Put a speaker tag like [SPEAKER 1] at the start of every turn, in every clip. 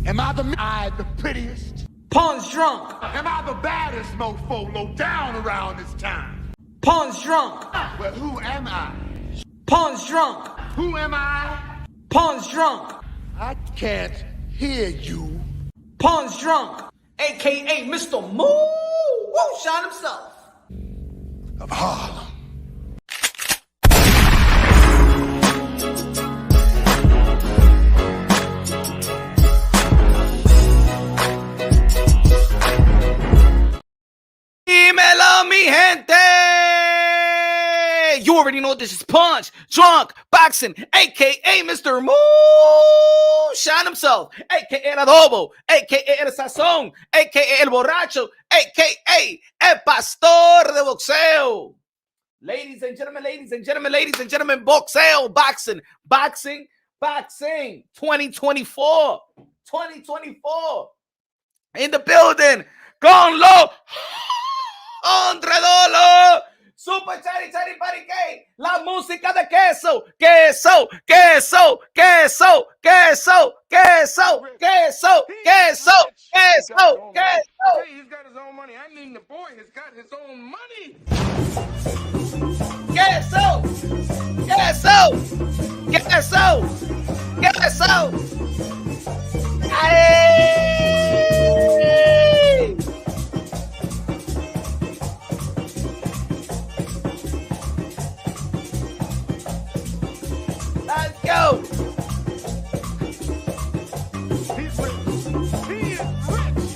[SPEAKER 1] Am I the prettiest?
[SPEAKER 2] Pawn's drunk.
[SPEAKER 1] Am I the baddest mofo low down around this time?
[SPEAKER 2] Pawn's drunk.
[SPEAKER 1] Well, who am I?
[SPEAKER 2] Pawn's drunk.
[SPEAKER 1] Who am I?
[SPEAKER 2] Pawn's drunk.
[SPEAKER 1] I can't hear you.
[SPEAKER 2] Pawn's drunk. AKA Mr. Moo Woo Shot himself.
[SPEAKER 1] Of Harlem.
[SPEAKER 2] Dímelo, mi gente! You already know this is Punch, Drunk, Boxing, a.k.a. Mr. Moo Shot himself, a.k.a. El Adobo, a.k.a. El Sazón, a.k.a. El Borracho, a.k.a. El Pastor de Boxeo. Ladies and gentlemen, boxeo, boxing, 2024, in the building, con lo Andre Dolo, Super Chari Parique, la música de queso.
[SPEAKER 1] He's got his own money. I mean, the boy has got his own money.
[SPEAKER 2] Queso. Hey! Let's go.
[SPEAKER 1] He's rich. He is rich.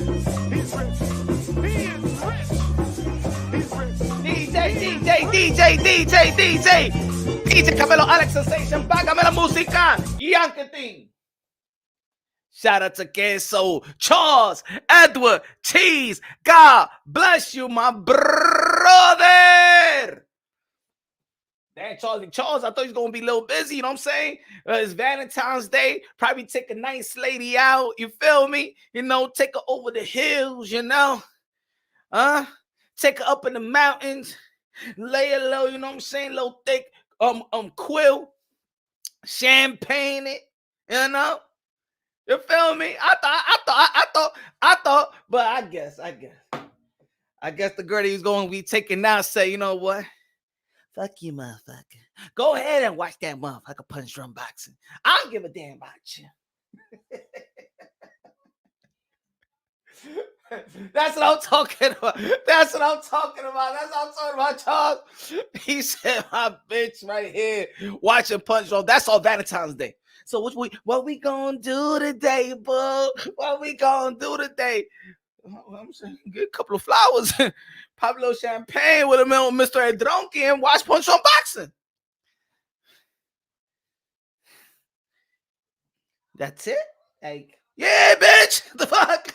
[SPEAKER 1] He's rich. He is rich. He's rich.
[SPEAKER 2] DJ Camelo Alex Sensation, págame la música. Yanketing. Shout out to Queso, Charles, Edward, Cheese. God bless you, my brother. Damn, Charles, I thought he was going to be a little busy, you know what I'm saying? It's Valentine's Day. Probably take a nice lady out, you feel me? You know, take her over the hills, you know? Take her up in the mountains, lay her low, you know what I'm saying? Little thick quill, champagne it, you know? You feel me? I thought, but I guess the girl he's going to be taking now say, you know what? Fuck you, motherfucker. Go ahead and watch that motherfucker Punch Drum Boxing. I don't give a damn about you. That's what I'm talking about. That's what I'm talking about, Charles. He said, my bitch right here watching Punch Drum. That's all Valentine's Day. So what we gonna do today, boo? What we gonna do today? I'm saying, get a couple of flowers, pop a little champagne with Mr. Drunky and watch Punch Drum Boxing. That's it? Like, yeah, bitch. The fuck?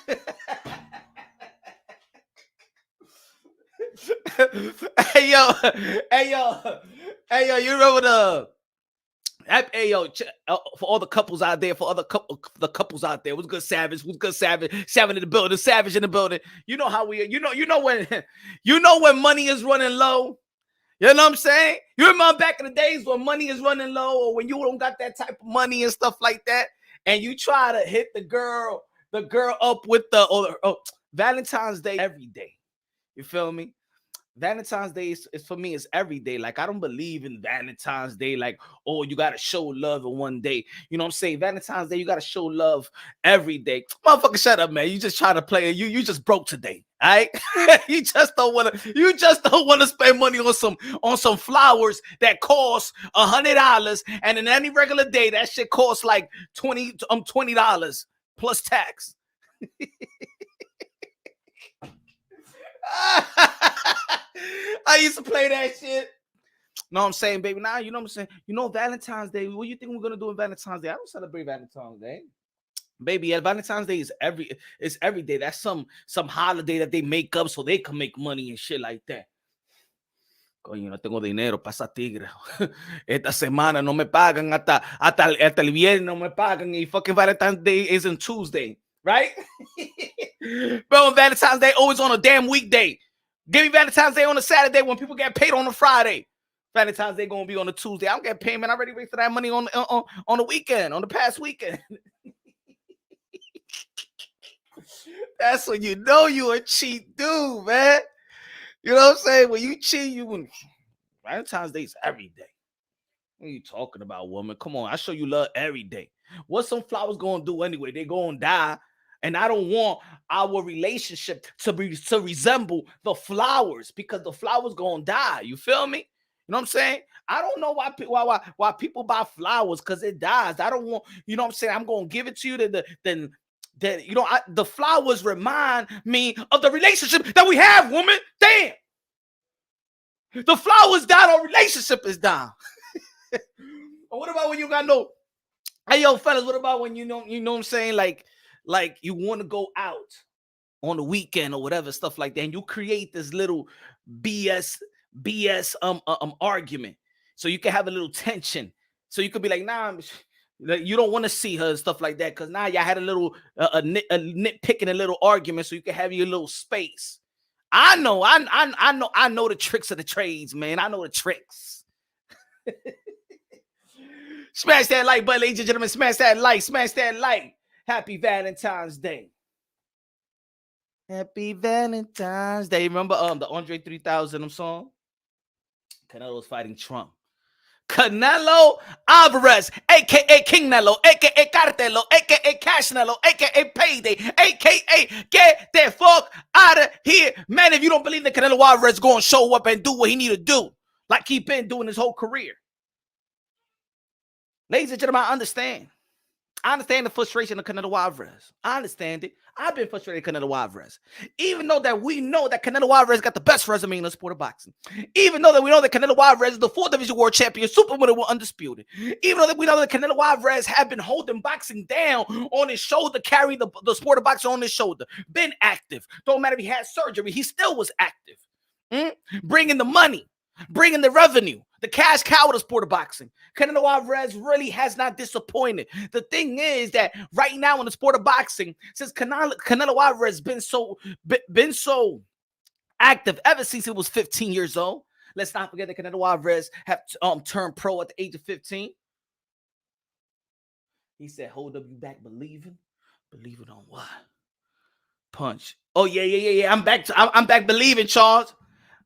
[SPEAKER 2] Hey yo, you remember for all the couples out there, the couples out there, what's good, Savage in the building, Savage in the building. You know how we, you know when money is running low. You know what I'm saying? You remember back in the days when money is running low, or when you don't got that type of money and stuff like that, and you try to hit the girl up with Valentine's Day every day. You feel me? Valentine's Day is for me, it's every day. Like, I don't believe in Valentine's Day, like, oh, you got to show love in one day. You know what I'm saying? Valentine's Day, you got to show love every day. Motherfucker, shut up, man. You just trying to play. You just broke today, all right? you just don't want to spend money on some flowers that cost $100, and in any regular day, that shit costs like $20 plus tax. I used to play that shit. Know what I'm saying, baby? Now, you know what I'm saying? You know, Valentine's Day, what do you think we're going to do on Valentine's Day? I don't celebrate Valentine's Day. Baby, yeah, Valentine's Day is every day. That's some holiday that they make up so they can make money and shit like that. Coño, no tengo dinero para esa tigre. Esta semana no me pagan hasta el viernes no me pagan y fucking Valentine's Day is on Tuesday, right? Bro, Valentine's Day always on a damn weekday. Give me Valentine's Day on a Saturday when people get paid on a Friday. Valentine's Day gonna be on a Tuesday. I don't get paid, man. I already wait for that money on the weekend, on the past weekend. That's when you know you a cheat dude, man. You know what I'm saying? When you cheat, Valentine's Day is every day. What are you talking about, woman? Come on, I show you love every day. What's some flowers gonna do anyway? They gonna die. And I don't want our relationship to resemble the flowers, because the flowers gonna die. You feel me? You know what I'm saying? I don't know why people buy flowers, because it dies. I don't want, you know what I'm saying? I'm gonna give it to you, then you know, the flowers remind me of the relationship that we have, woman. Damn. The flowers died, our relationship is down. What about when you got no? Hey, yo, fellas, what about when you know what I'm saying? Like you want to go out on the weekend or whatever, stuff like that, and you create this little BS argument, so you can have a little tension, so you could be like, nah, you don't want to see her and stuff like that, because now y'all had a little a nitpicking, a little argument, so you can have your little space. I know the tricks of the trades, man. I know the tricks. Smash that like button, ladies and gentlemen. Smash that like. Smash that like. Happy Valentine's Day. Happy Valentine's Day. Remember the Andre 3000 song? Canelo's fighting Trump. Canelo Alvarez, aka King Nello, aka Cartelo, aka Cashnello, aka Payday, aka get the fuck out of here. Man, if you don't believe that Canelo Alvarez is going to show up and do what he need to do, like he been doing his whole career. Ladies and gentlemen, I understand the frustration of Canelo Alvarez. I understand it. I've been frustrated with Canelo Alvarez. Even though that we know that Canelo Alvarez got the best resume in the sport of boxing. Even though that we know that Canelo Alvarez is the 4th division world champion, super winner, undisputed. Even though that we know that Canelo Alvarez have been holding boxing down on his shoulder, carry the sport of boxing on his shoulder. Been active. Don't matter if he had surgery, he still was active. Bringing the money. Bringing the revenue, the cash cow of the sport of boxing. Canelo Alvarez really has not disappointed. The thing is that right now in the sport of boxing, since Canelo Alvarez been so active ever since he was 15 years old. Let's not forget that Canelo Alvarez have turned pro at the age of 15. He said, "Hold up, you back believing? Believing on what? Punch. Oh yeah. I'm back believing, Charles.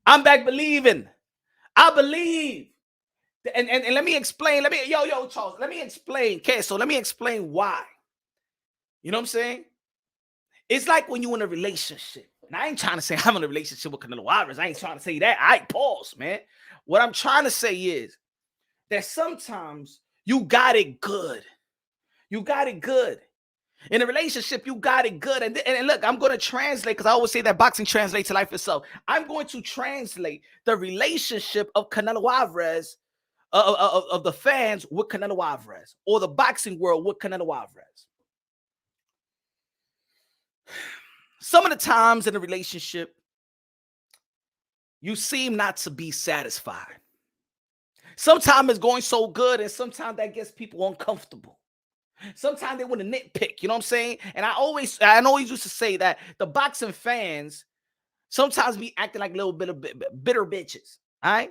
[SPEAKER 2] I'm back believing. I believe." And let me explain. Charles, let me explain. Okay, so let me explain why. You know what I'm saying? It's like when you're in a relationship. And I ain't trying to say I'm in a relationship with Canelo Alvarez. I ain't trying to say that. I pause, man. What I'm trying to say is that sometimes you got it good. You got it good. In a relationship, you got it good. And look, I'm going to translate, because I always say that boxing translates to life itself. I'm going to translate the relationship of Canelo Alvarez, of the fans with Canelo Alvarez, or the boxing world with Canelo Alvarez. Some of the times in a relationship, you seem not to be satisfied. Sometimes it's going so good, and sometimes that gets people uncomfortable. Sometimes they want to nitpick, you know what I'm saying? And I always used to say that the boxing fans sometimes be acting like a little bit of bitter bitches, all right?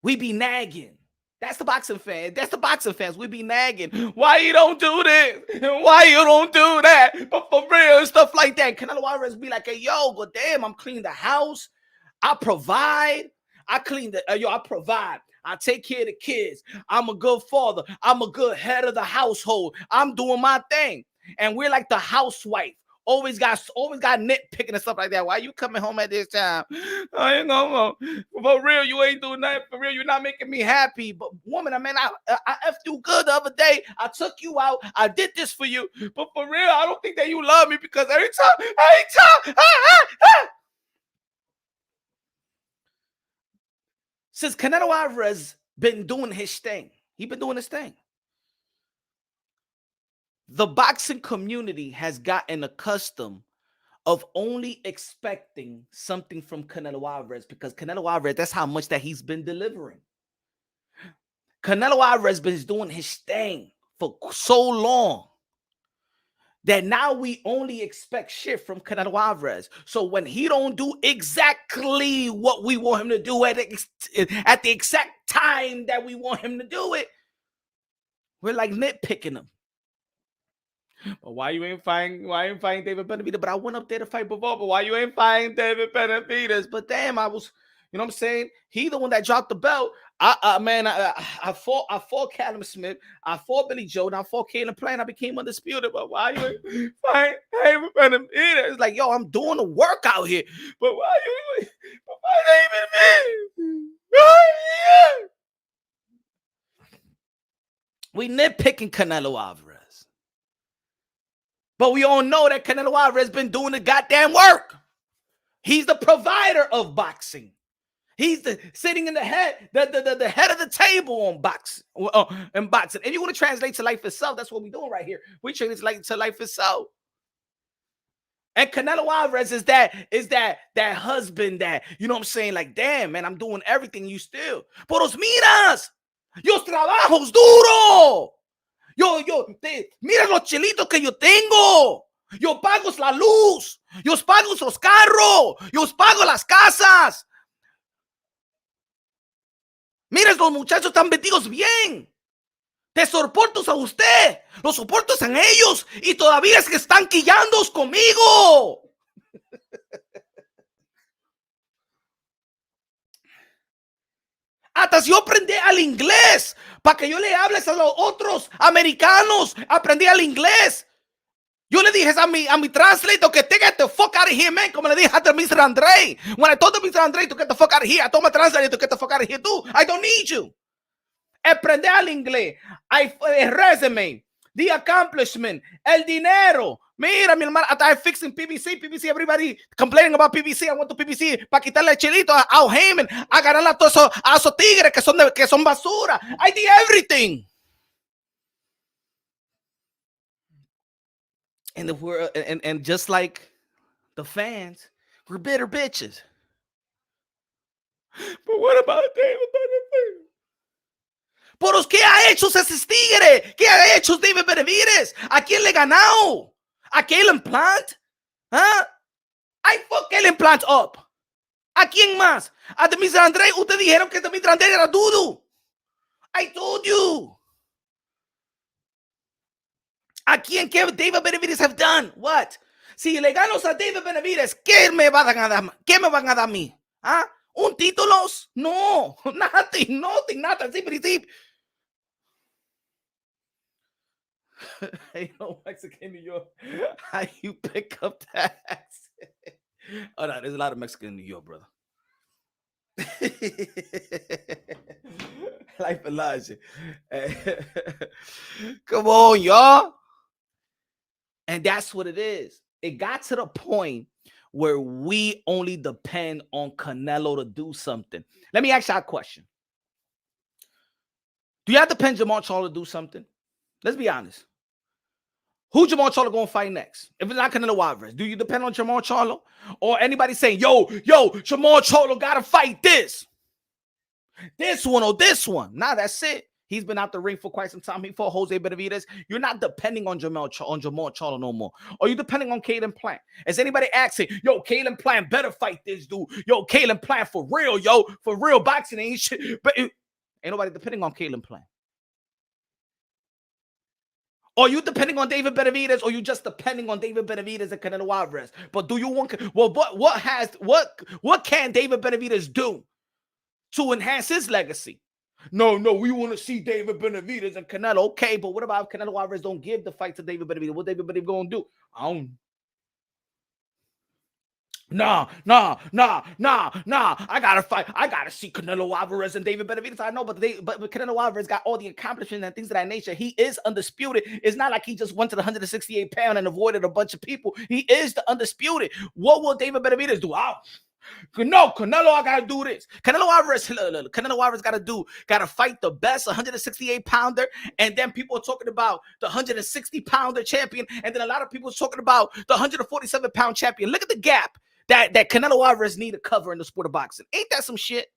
[SPEAKER 2] We be nagging. That's the boxing fan. That's the boxing fans. We be nagging. Why you don't do this? Why you don't do that? But for real and stuff like that. Canelo Alvarez be like, "Hey, yo, but damn, I'm cleaning the house. I provide. I provide. I take care of the kids. I'm a good father. I'm a good head of the household. I'm doing my thing." And we're like the housewife. Always got nitpicking and stuff like that. Why you coming home at this time? I ain't gonna. For real, you ain't doing nothing. For real, you're not making me happy. But woman, I effed you good the other day. I took you out. I did this for you. But for real, I don't think that you love me, because every time. Since Canelo Alvarez been doing his thing, the boxing community has gotten accustomed of only expecting something from Canelo Alvarez, because Canelo Alvarez, that's how much that he's been delivering. Canelo Alvarez been doing his thing for so long that now we only expect shit from Canelo Alvarez. So when he don't do exactly what we want him to do at the exact time that we want him to do it, we're like nitpicking him. But why you ain't fighting? Why you ain't fighting David Benavidez? But I went up there to fight before. But why you ain't fighting David Benavidez? But damn, I was, you know what I'm saying? He the one that dropped the belt. I fought Callum Smith. I fought Billy Joe. And I fought Caleb Plant. I became undisputed. But why you ain't fighting David Benavidez? It's like, yo, I'm doing the work out here. But why you? But why David Benavidez? We nitpicking Canelo Alvarez. But we all know that Canelo Alvarez been doing the goddamn work. He's the provider of boxing. He's the sitting in the head, the head of the table on boxing. In boxing. And you want to translate to life itself, that's what we're doing right here. We translate to life itself. And Canelo Alvarez is that husband that, you know what I'm saying, like, damn, man, I'm doing everything, you still. Poros miras, yo trabajos duro. Mira los chelitos que yo tengo. Yo pago la luz. Yo pago los carros. Yo pago las casas. Mira, los muchachos están vestidos bien. Te soporto a usted. Los soporto a ellos. Y todavía es que están quillando conmigo. Hasta si yo aprendí al inglés para que yo le hables a los otros americanos. Aprendí al inglés. Yo le dije a mi translator que te get the fuck out of here, man. Como le dije a Mr. Andre. When I told Mr. Andre to get the fuck out of here, I told my translator to get the fuck out of here too. I don't need you. Aprende al inglés. El resume. The accomplishment. El dinero. Mira, mi hermano, I'm fixing PBC, everybody complaining about PBC. I went to PBC para quitarle el chelito a Al Heyman, a ganarle a todos esos tigres que son basura. I did everything. And the world, and just like the fans, we're bitter bitches. But what about David Benavidez? ¿Por qué ha hecho ese tigre? ¿Qué ha hecho David Benavidez? ¿A quién le ha ganado? ¿A Caleb Plant? ¿Ah? I fuck Caleb Plant up. ¿A quién más? A Mr. Andre. Ustedes dijeron que Mr. Andre era dudo. I told you. ¿A quién? ¿Qué David Benavidez have done? What? Si le gano a David Benavidez, ¿qué me van a dar? ¿Qué me van a dar a mí? ¿Ah? ¿Un títulos? No. Nothing. Nothing. Ain't no Mexican New York. How you pick up that accent? Oh no, there's a lot of Mexican in New York, brother. Life Elijah. Come on, y'all. And that's what it is. It got to the point where we only depend on Canelo to do something. Let me ask you a question. Do y'all depend on Jamal Charlo to do something? Let's be honest. Who Jamal Charlo going to fight next? If it's not Canelo Alvarez, do you depend on Jamal Charlo? Or anybody saying, yo, Jamal Charlo got to fight this one or this one? Nah, that's it. He's been out the ring for quite some time. He fought Jose Benavidez. You're not depending on Jamal Charlo no more. Or you depending on Caleb Plant? Is anybody asking, yo, Caleb Plant better fight this dude? Yo, Caleb Plant for real, for real boxing ain't shit. But ain't nobody depending on Caleb Plant. Or you depending on David Benavidez, or you just depending on David Benavidez and Canelo Alvarez? But do you want? Well, what can David Benavidez do to enhance his legacy? No, we want to see David Benavidez and Canelo. Okay, but what about if Canelo Alvarez don't give the fight to David Benavidez? What David Benavidez gonna do? I don't. Nah. I gotta fight. I gotta see Canelo Alvarez and David Benavidez. I know, but Canelo Alvarez got all the accomplishments and things of that nature. He is undisputed. It's not like he just went to the 168 pound and avoided a bunch of people. He is the undisputed. What will David Benavidez do? No, Canelo, I gotta do this. Canelo Alvarez gotta fight the best 168 pounder, and then people are talking about the 160 pounder champion, and then a lot of people are talking about the 147 pound champion. Look at the gap that Canelo Alvarez need to cover in the sport of boxing. Ain't that some shit?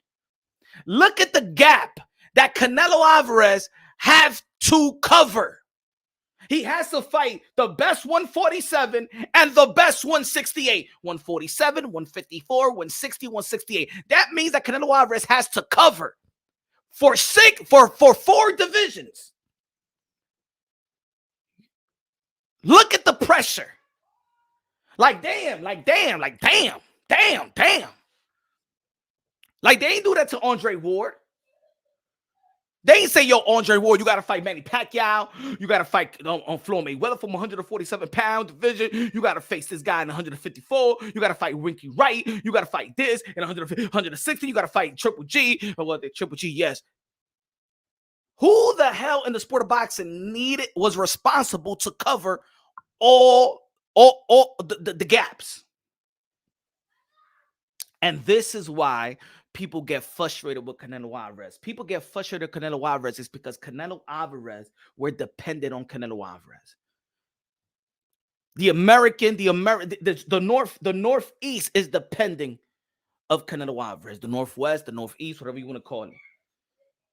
[SPEAKER 2] Look at the gap that Canelo Alvarez have to cover. He has to fight the best 147 and the best 168. 147, 154, 160, 168. That means that Canelo Alvarez has to cover for 4 divisions. Look at the pressure. Like damn, like damn, like damn, damn, damn. Like they ain't do that to Andre Ward. They ain't say, yo, Andre Ward, you got to fight Manny Pacquiao. You got to fight on Floyd Mayweather from 147-pound division. You got to face this guy in 154. You got to fight Winky Wright. You got to fight this in 160. You got to fight Triple G. Or what? Triple G, yes. Who the hell in the sport of boxing was responsible to cover all the gaps? And this is why people get frustrated with Canelo Alvarez. People get frustrated with Canelo Alvarez is because Canelo Alvarez were dependent on Canelo Alvarez. The Northeast is depending of Canelo Alvarez. The Northwest, the Northeast, whatever you want to call it.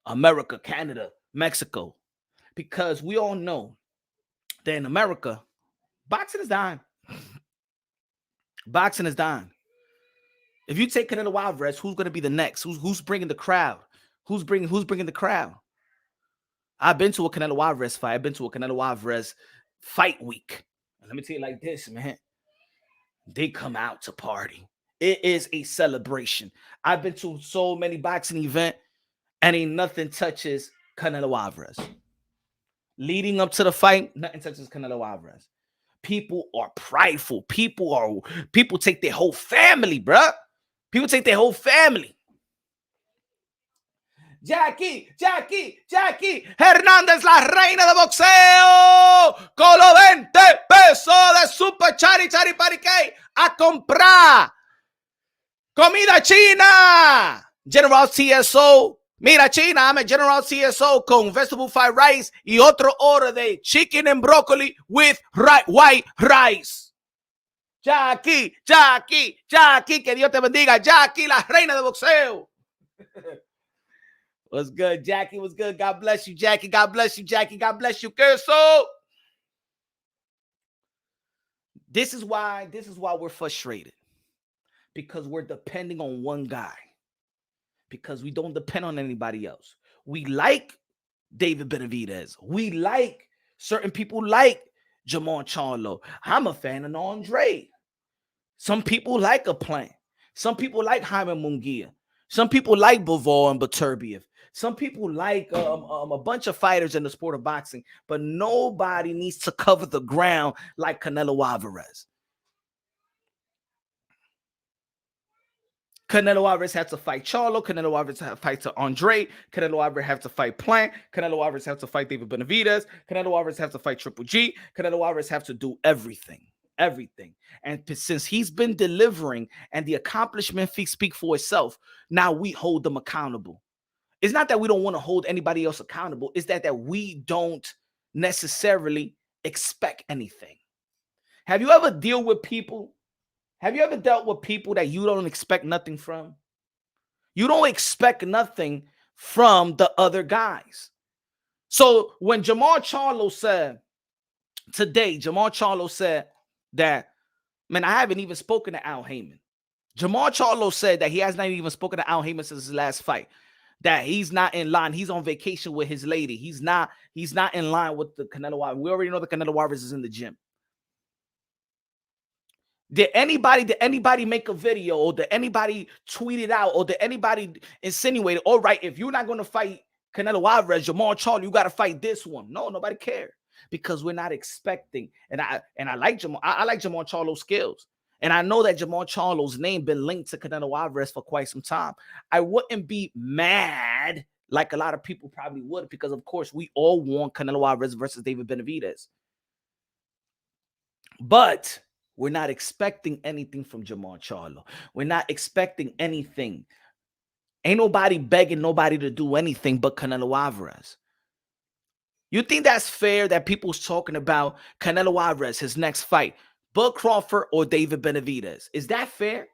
[SPEAKER 2] America, Canada, Mexico. Because we all know that in America, boxing is dying. Boxing is dying. If you take Canelo Alvarez, who's going to be the next? Who's bringing the crowd? Who's bringing the crowd? I've been to a Canelo Alvarez fight. I've been to a Canelo Alvarez fight week. And let me tell you like this, man. They come out to party. It is a celebration. I've been to so many boxing events, and ain't nothing touches Canelo Alvarez. Leading up to the fight, nothing touches Canelo Alvarez. People are prideful. People take their whole family, bruh. People take their whole family. Jackie Hernández, la reina de boxeo, con los 20 pesos de Super Chari Parique a comprar comida china. General TSO. Mira, China, I'm a General TSO con vegetable fried rice y otro order de chicken and broccoli with white rice. Jackie, que Dios te bendiga. Jackie, la reina de boxeo. What's good, Jackie? What's good? God bless you, Jackie. God bless you, Jackie. God bless you, Curso. This is why we're frustrated. Because we're depending on one guy. Because we don't depend on anybody else. We like David Benavidez. We like certain people like Jamon Charlo. I'm a fan of Andre. Some people like a Plant. Some people like Jaime Munguia. Some people like Bivol and Beterbiev. Some people like a bunch of fighters in the sport of boxing, but nobody needs to cover the ground like Canelo Alvarez. Canelo Alvarez has to fight Charlo. Canelo Alvarez has to fight Andre. Canelo Alvarez has to fight Plant. Canelo Alvarez has to fight David Benavidez. Canelo Alvarez has to fight Triple G. Canelo Alvarez has to do everything. And since he's been delivering and the accomplishment speak for itself, now we hold them accountable. It's not that we don't want to hold anybody else accountable. It's that we don't necessarily expect anything. Have you ever dealt with people? Have you ever dealt with people that you don't expect nothing from? You don't expect nothing from the other guys. So when Jamal Charlo said today, that, man, I haven't even spoken to Al Heyman. Jamal Charlo said that he has not even spoken to Al Heyman since his last fight. That he's not in line. He's on vacation with his lady. He's not in line with the Canelo Alvarez. We already know the Canelo Alvarez is in the gym. Did anybody make a video, or did anybody tweet it out, or did anybody insinuate, all right, if you're not going to fight Canelo Alvarez, Jamal Charlo, you got to fight this one? No, nobody cared, because we're not expecting. And I like Jamal. I like Jamal Charlo's skills. And I know that Jamal Charlo's name been linked to Canelo Alvarez for quite some time. I wouldn't be mad like a lot of people probably would, because, of course, we all want Canelo Alvarez versus David Benavidez. But we're not expecting anything from Jamal Charlo. We're not expecting anything. Ain't nobody begging nobody to do anything but Canelo Alvarez. You think that's fair that people's talking about Canelo Alvarez, his next fight, Bud Crawford or David Benavidez? Is that fair?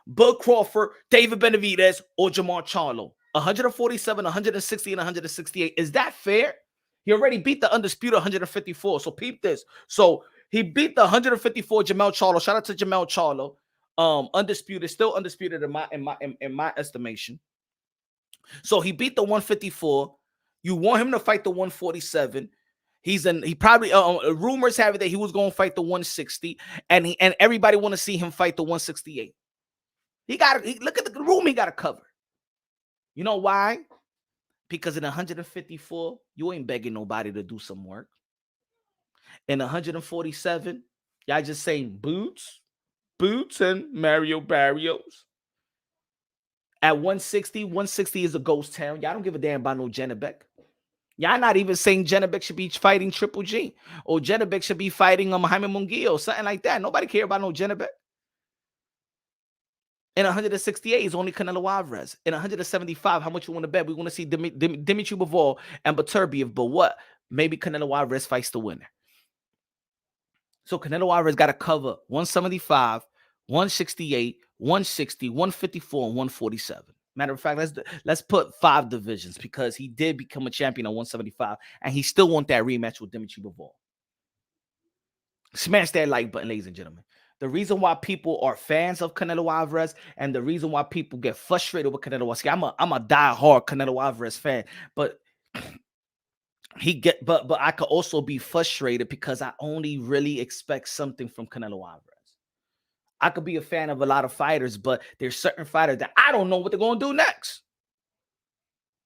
[SPEAKER 2] Bud Crawford, David Benavidez, or Jamal Charlo? 147, 160, and 168. Is that fair? He already beat the undisputed 154. So peep this. So he beat the 154 Jamel Charlo. Shout out to Jamel Charlo. Undisputed, still undisputed in my estimation. So he beat the 154. You want him to fight the 147. He probably rumors have it that he was going to fight the 160, and everybody want to see him fight the 168. Look at the room he got to cover. You know why? Because in 154, you ain't begging nobody to do some work. In 147, y'all just saying boots, and Mario Barrios. At 160 is a ghost town. Y'all don't give a damn about no Janabek. Y'all not even saying Janabek should be fighting Triple G, or Janabek should be fighting Jaime Munguia or something like that. Nobody care about no Janabek. In 168 is only Canelo Alvarez. In 175, how much you want to bet? We want to see Dimitri Bivol and Beterbiev, but what? Maybe Canelo Alvarez fights the winner. So Canelo Alvarez got to cover 175, 168, 160, 154, and 147. Matter of fact, let's put 5 divisions, because he did become a champion on 175, and he still want that rematch with Dimitri Bivol. Smash that like button, ladies and gentlemen. The reason why people are fans of Canelo Alvarez, and the reason why people get frustrated with Canelo Alvarez, I'm a die-hard Canelo Alvarez fan, but but I could also be frustrated because I only really expect something from Canelo Alvarez. I could be a fan of a lot of fighters, but there's certain fighters that I don't know what they're going to do next.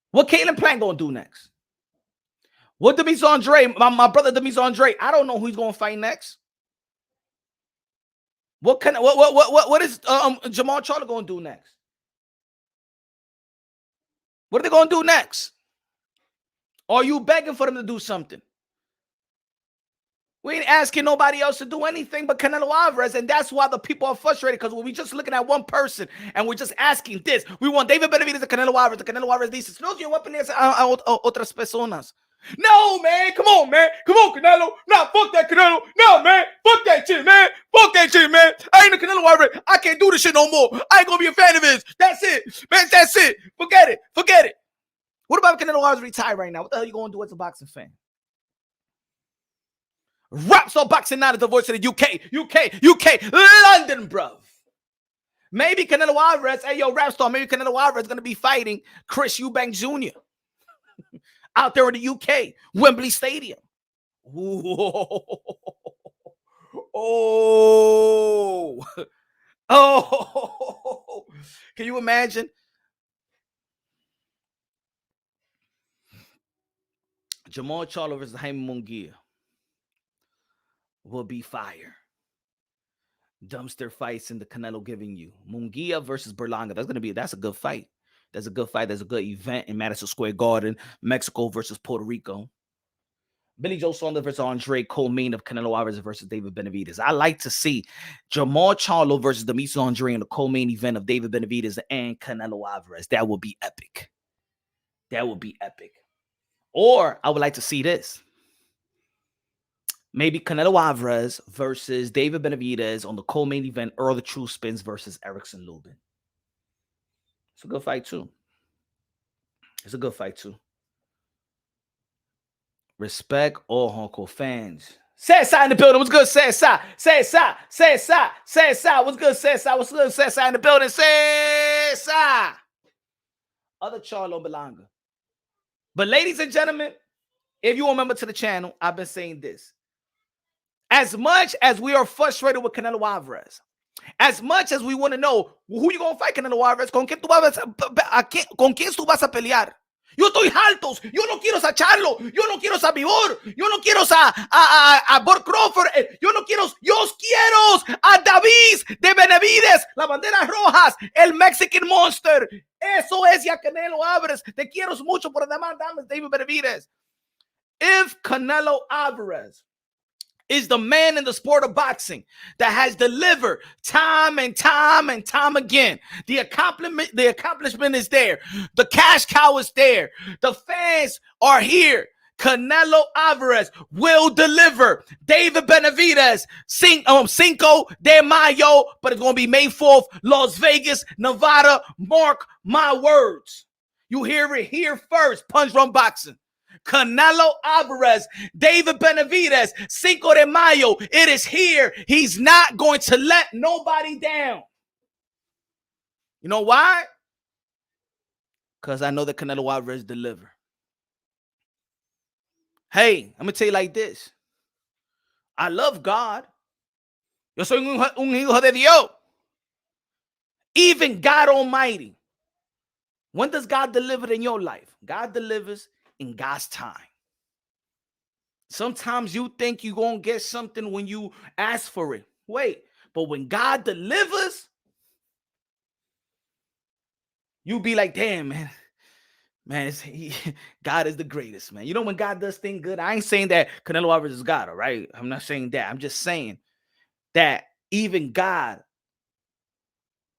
[SPEAKER 2] What Caitlin Plant going to do next? What Demis Andre, my brother Demis Andre, I don't know who he's going to fight next. What is Jamal Charlo going to do next? What are they going to do next? Are you begging for them to do something? We ain't asking nobody else to do anything but Canelo Alvarez, and that's why the people are frustrated, because when we're just looking at one person and we're just asking this, we want David Benavidez, the Canelo Alvarez. The Canelo Alvarez dice, no, yo voy a pelear a otras personas. No, man, come on, Canelo. Nah, fuck that Canelo. No, man, fuck that shit, man. Fuck that shit, man. I ain't a Canelo Alvarez. I can't do this shit no more. I ain't gonna be a fan of his. That's it, man. That's it. Forget it. What about Canelo Alvarez retire right now? What the hell you gonna do as a boxing fan? Raps or boxing now is the voice of the UK, London, bruv. Maybe Canelo Alvarez, hey, yo, rap star, maybe Canelo Alvarez is going to be fighting Chris Eubank Jr. out there in the UK, Wembley Stadium. Ooh. Oh. Can you imagine? Jamal Charlo versus Jaime Munguia will be fire. Dumpster fights in the Canelo giving you. Munguia versus Berlanga. That's a good fight. That's a good fight. That's a good event in Madison Square Garden. Mexico versus Puerto Rico. Billy Joe Saunders versus Andre co-main of Canelo Alvarez versus David Benavidez. I like to see Jamal Charlo versus Demis Andre in the co-main event of David Benavidez and Canelo Alvarez. That would be epic. Or I would like to see this. Maybe Canelo Alvarez versus David Benavidez on the co-main event, Earl the True Spins versus Erickson Lubin. It's a good fight too. Respect all Honko fans. Cesar in the building. What's good, Cesar? Cesar. What's good, Cesar? What's good, Cesar in the building? Cesar. Other Charlo Belanga. But ladies and gentlemen, if you remember to the channel, I've been saying this. As much as we are frustrated with Canelo Alvarez, as much as we want to know who you going to fight, Canelo Alvarez, ¿con quién tú vas a pelear? Yo estoy hartos. Yo no quiero a Charlo. Yo no quiero a Vivor. Yo no quiero a Burt Crawford. Yo quiero a David de Benavidez, las banderas rojas, el Mexican Monster. Eso es ya Canelo Alvarez. Te quiero mucho por demás, David Benavidez. If Canelo Alvarez is the man in the sport of boxing that has delivered time and time again. The accomplishment is there. The cash cow is there. The fans are here. Canelo Alvarez will deliver. David Benavidez, Cinco de Mayo, but it's going to be May 4th, Las Vegas, Nevada. Mark my words. You hear it here first. Punch Run Boxing. Canelo Alvarez, David Benavidez, Cinco de Mayo. It is here. He's not going to let nobody down. You know why? Because I know that Canelo Alvarez deliver. Hey, I'm gonna tell you like this. I love God. Yo soy un hijo de Dios. Even God Almighty. When does God deliver in your life? God delivers in God's time. Sometimes you think you're going to get something when you ask for it. Wait, but when God delivers, you be like, damn, man. Man, God is the greatest, man. You know when God does things good, I ain't saying that Canelo Alvarez is God, all right? I'm not saying that. I'm just saying that even God,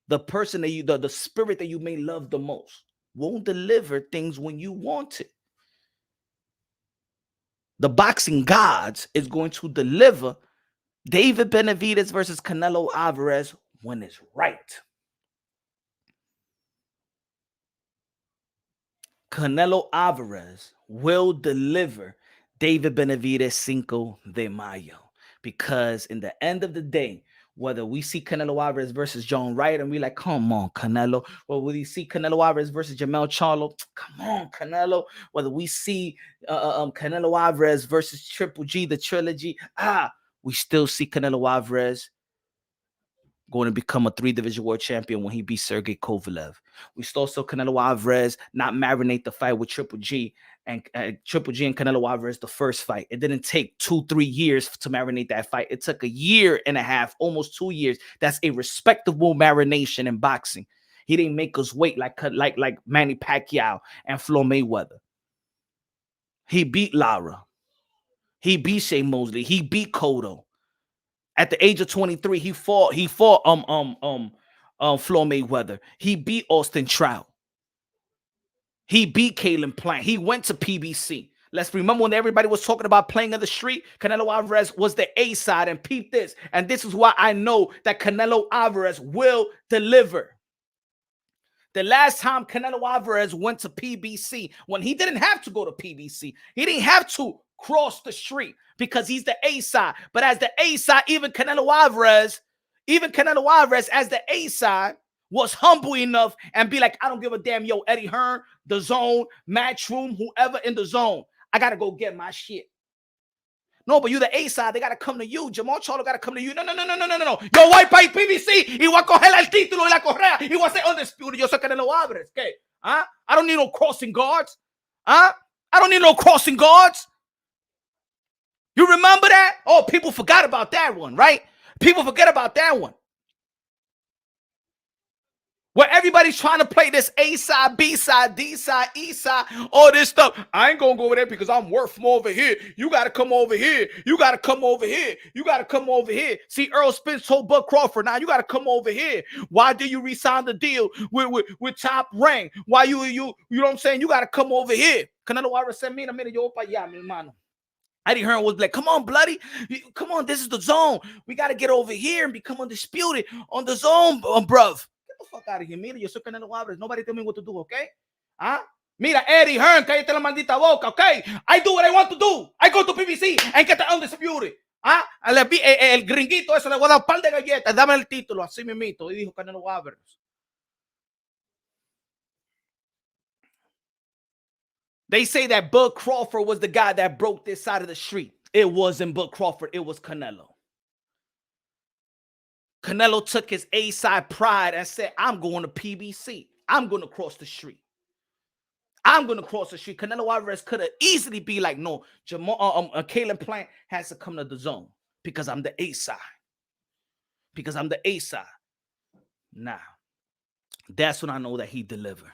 [SPEAKER 2] the person that the spirit that you may love the most, won't deliver things when you want it. The boxing gods is going to deliver David Benavidez versus Canelo Alvarez when it's right. Canelo Alvarez will deliver David Benavidez Cinco de Mayo. Because in the end of the day, whether we see Canelo Alvarez versus John Wright and we like, come on, Canelo. Or whether we see Canelo Alvarez versus Jamel Charlo, come on, Canelo. Whether we see Canelo Alvarez versus Triple G, the trilogy, we still see Canelo Alvarez going to become a 3-division world champion when he beats Sergey Kovalev. We still saw Canelo Alvarez not marinate the fight with Triple G and Canelo Alvarez the first fight. It didn't take 2-3 years to marinate that fight. It took a year and a half, almost 2 years. That's a respectable marination in boxing. He didn't make us wait like Manny Pacquiao and Floyd Mayweather. He beat Lara. He beat Shea Mosley. He beat Cotto. At the age of 23, he fought Floyd Mayweather. He beat Austin Trout. He beat Kalen Plant. He went to PBC. Let's remember when everybody was talking about playing on the street, Canelo Alvarez was the A side, and peep this. And this is why I know that Canelo Alvarez will deliver. The last time Canelo Alvarez went to PBC, when he didn't have to go to PBC, he didn't have to cross the street because he's the A side. But as the A side, even Canelo Alvarez as the A side was humble enough and be like, I don't give a damn, yo, Eddie Hearn, the zone, Matchroom, whoever in the zone. I got to go get my shit. No, but you the A side, they got to come to you. Jamal Charlo got to come to you. No. Yo voy para PBC y voy a coger el título y la correa y voy a ser undisputed. Yo soy Canelo Alvarez. ¿Qué? I don't need no crossing guards. I don't need no crossing guards. You remember that? Oh, people forgot about that one, right? People forget about that one. Where everybody's trying to play this A side, B side, D side, E side, all this stuff. I ain't gonna go over there because I'm worth more over here. You gotta come over here. You gotta come over here. You gotta come over here. See, Earl Spence told Bud Crawford, now you gotta come over here. Why did you re-sign the deal with Top Rank? Why you know what I'm saying? You gotta come over here. Canelo Alvarez said, mira, yo pa allá, mi hermano. Eddie Hearn was like, come on, bloody. Come on, this is the zone. We got to get over here and become undisputed on the zone, bruv. Get the fuck out of here. Mira, yo soy Canelo Alvarez. Nobody tell me what to do, okay? Mira, Eddie Hearn, cállate la maldita boca, okay? I do what I want to do. I go to PBC and get the undisputed. El gringuito eso le voy a dar un par de galletas. Dame el título, así mismito. Y dijo Canelo Alvarez. They say that Bud Crawford was the guy that broke this side of the street. It wasn't Bud Crawford. It was Canelo. Canelo took his A-side pride and said, I'm going to PBC. I'm going to cross the street. I'm going to cross the street. Canelo Alvarez could have easily be like, no, Kalen Plant has to come to the zone because I'm the A-side. Because I'm the A-side. Nah. That's when I know that he delivered.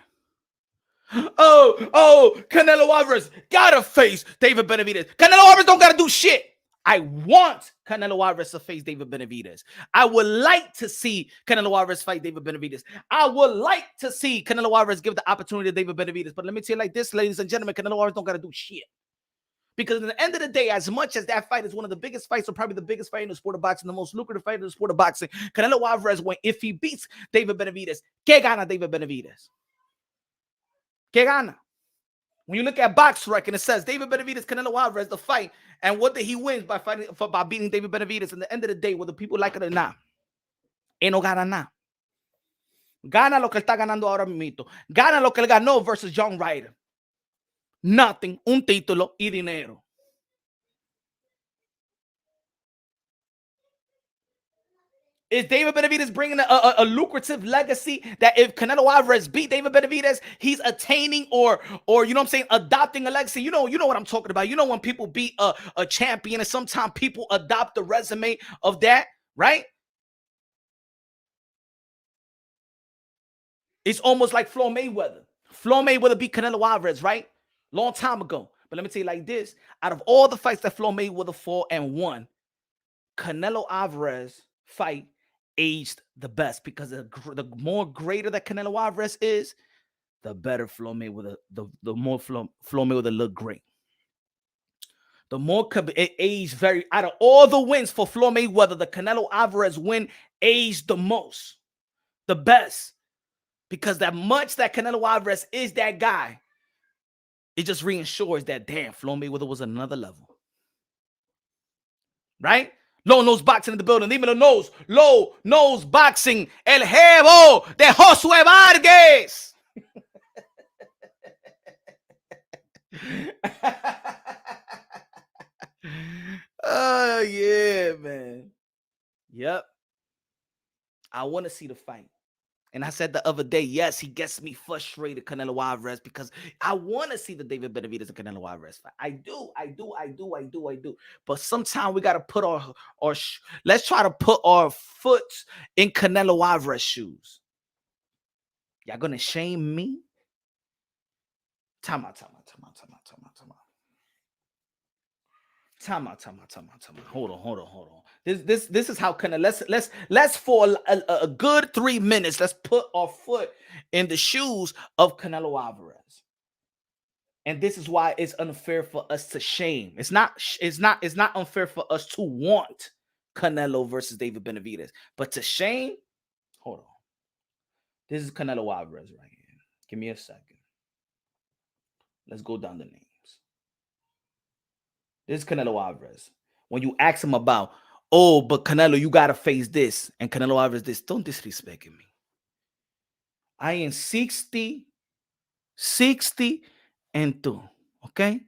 [SPEAKER 2] Oh, Canelo Alvarez gotta face David Benavidez. Canelo Alvarez don't gotta do shit. I want Canelo Alvarez to face David Benavidez. I would like to see Canelo Alvarez fight David Benavidez. I would like to see Canelo Alvarez give the opportunity to David Benavidez. But let me tell you like this, ladies and gentlemen, Canelo Alvarez don't gotta do shit. Because at the end of the day, as much as that fight is one of the biggest fights, or probably the biggest fight in the sport of boxing, the most lucrative fight in the sport of boxing, Canelo Alvarez, if he beats David Benavidez, ¿qué gana David Benavidez? ¿Qué gana? When you look at BoxRec and it says David Benavidez, Canelo Alvarez, the fight, and what did he win by beating David Benavidez? And at the end of the day, whether people like it or not, él no gana nada. Gana lo que él está ganando ahora mismo. Gana lo que él ganó versus John Ryder. Nothing, un título y dinero. Is David Benavidez bringing a lucrative legacy that if Canelo Alvarez beat David Benavidez, he's attaining or you know what I'm saying, adopting a legacy? You know what I'm talking about. You know when people beat a champion and sometimes people adopt the resume of that, right? It's almost like Floyd Mayweather. Floyd Mayweather beat Canelo Alvarez, right? Long time ago. But let me tell you like this. Out of all the fights that Floyd Mayweather fought and won, Canelo Alvarez fight aged the best because the more greater that Canelo Alvarez is, the better Floyd Mayweather, the more Floyd Mayweather look great. The more it aged very, out of all the wins for Floyd Mayweather, the Canelo Alvarez win aged the most, the best. Because that much that Canelo Alvarez is that guy, it just reassures that, damn, Floyd Mayweather was another level. Right? Low nose boxing in the building. Even the nose. Low nose boxing. El Jevo de Josué Vargas. Oh, yeah, man. Yep. I want to see the fight. And I said the other day, yes, he gets me frustrated, Canelo Alvarez, because I want to see the David Benavidez and Canelo Alvarez fight. I do. But sometimes we got to put let's try to put our foot in Canelo Alvarez shoes. Y'all going to shame me? Time out. Hold on. This is how Canelo. Let's for a good 3 minutes. Let's put our foot in the shoes of Canelo Alvarez, and this is why it's unfair for us to shame. It's not unfair for us to want Canelo versus David Benavidez, but to shame. Hold on. This is Canelo Alvarez right here. Give me a second. Let's go down the names. This is Canelo Alvarez. When you ask him about, oh, but Canelo, you got to face this. And Canelo Alvarez, this, don't disrespect me. I am 60, and 2. Okay?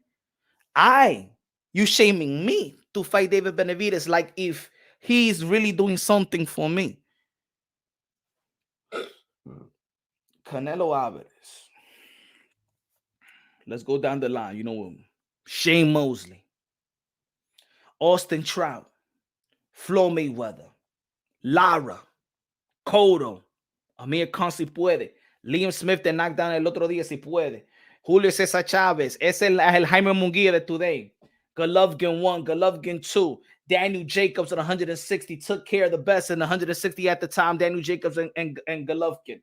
[SPEAKER 2] You shaming me to fight David Benavidez like if he's really doing something for me. Canelo Alvarez. Let's go down the line. You know, Shane Mosley, Austin Trout, Floyd Mayweather, Lara, Cotto, Amir Khan si puede, Liam Smith te knocked down el otro día si puede, Julio Cesar Chavez, es el Jaime Munguia de today, Golovkin 1, Golovkin 2, Daniel Jacobs at 160 took care of the best in 160 at the time, Daniel Jacobs and Golovkin.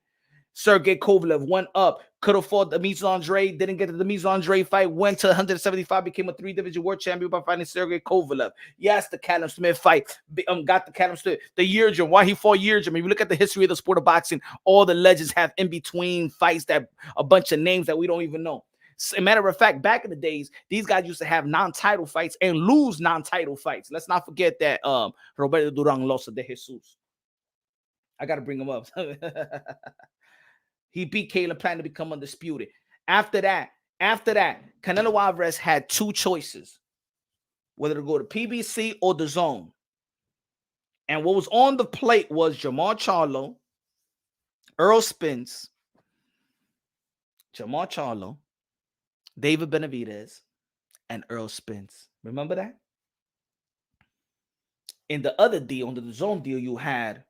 [SPEAKER 2] Sergey Kovalev went up, could have fought Demetrius Andre, didn't get the Demetrius Andre fight, went to 175, became a 3-division world champion by fighting Sergey Kovalev. Yes, the Callum Smith fight, got the Callum Smith, the Yurjin, why he fought Yurjin. I mean, you look at the history of the sport of boxing, all the legends have in between fights that a bunch of names that we don't even know. As a matter of fact, back in the days, these guys used to have non-title fights and lose non-title fights. Let's not forget that Roberto Duran Losa de Jesus. I got to bring him up. He beat Caleb Plant to become undisputed. After that, Canelo Alvarez had 2 choices, whether to go to PBC or the Zone. And what was on the plate was Jamal Charlo, Earl Spence, David Benavidez, and Earl Spence. Remember that? In the other deal, under the Zone deal, you had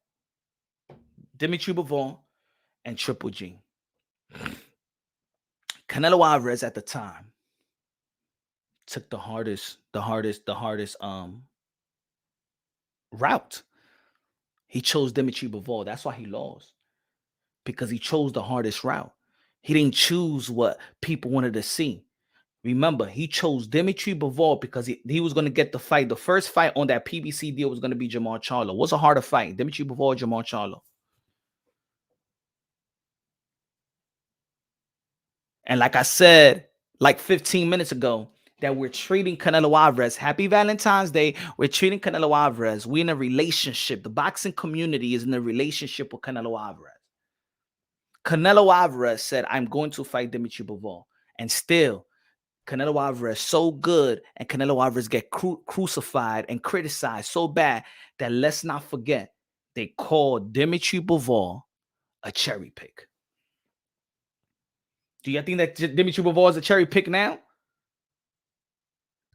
[SPEAKER 2] Dimitri Bivol and Triple G. Canelo Alvarez at the time took the hardest route. He chose Dimitri Bivol. That's why he lost, because he chose the hardest route. He didn't choose what people wanted to see. Remember, he chose Dimitri Bivol because he was going to get the fight. The first fight on that PBC deal was going to be Jamal Charlo. What's a harder fight, Dimitri Bivol or Jamal Charlo? And like I said, like 15 minutes ago, that we're treating Canelo Alvarez. Happy Valentine's Day. We're treating Canelo Alvarez. We're in a relationship. The boxing community is in a relationship with Canelo Alvarez. Canelo Alvarez said, I'm going to fight Dimitri Bivol. And still, Canelo Alvarez so good, and Canelo Alvarez get crucified and criticized so bad that let's not forget they called Dimitri Bivol a cherry pick. Do you think that Dimitri Bivol is a cherry pick now?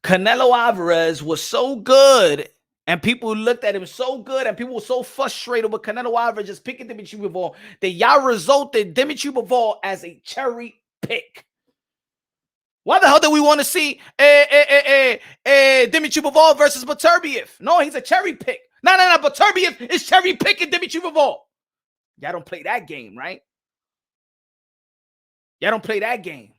[SPEAKER 2] Canelo Alvarez was so good, and people looked at him so good, and people were so frustrated with Canelo Alvarez just picking Dimitri Bivol that y'all resulted Dimitri Bivol as a cherry pick. Why the hell do we want to see Dimitri Bivol versus Beterbiev? No, he's a cherry pick. No. Beterbiev is cherry picking Dimitri Bivol. Y'all don't play that game, right? Y'all don't play that game.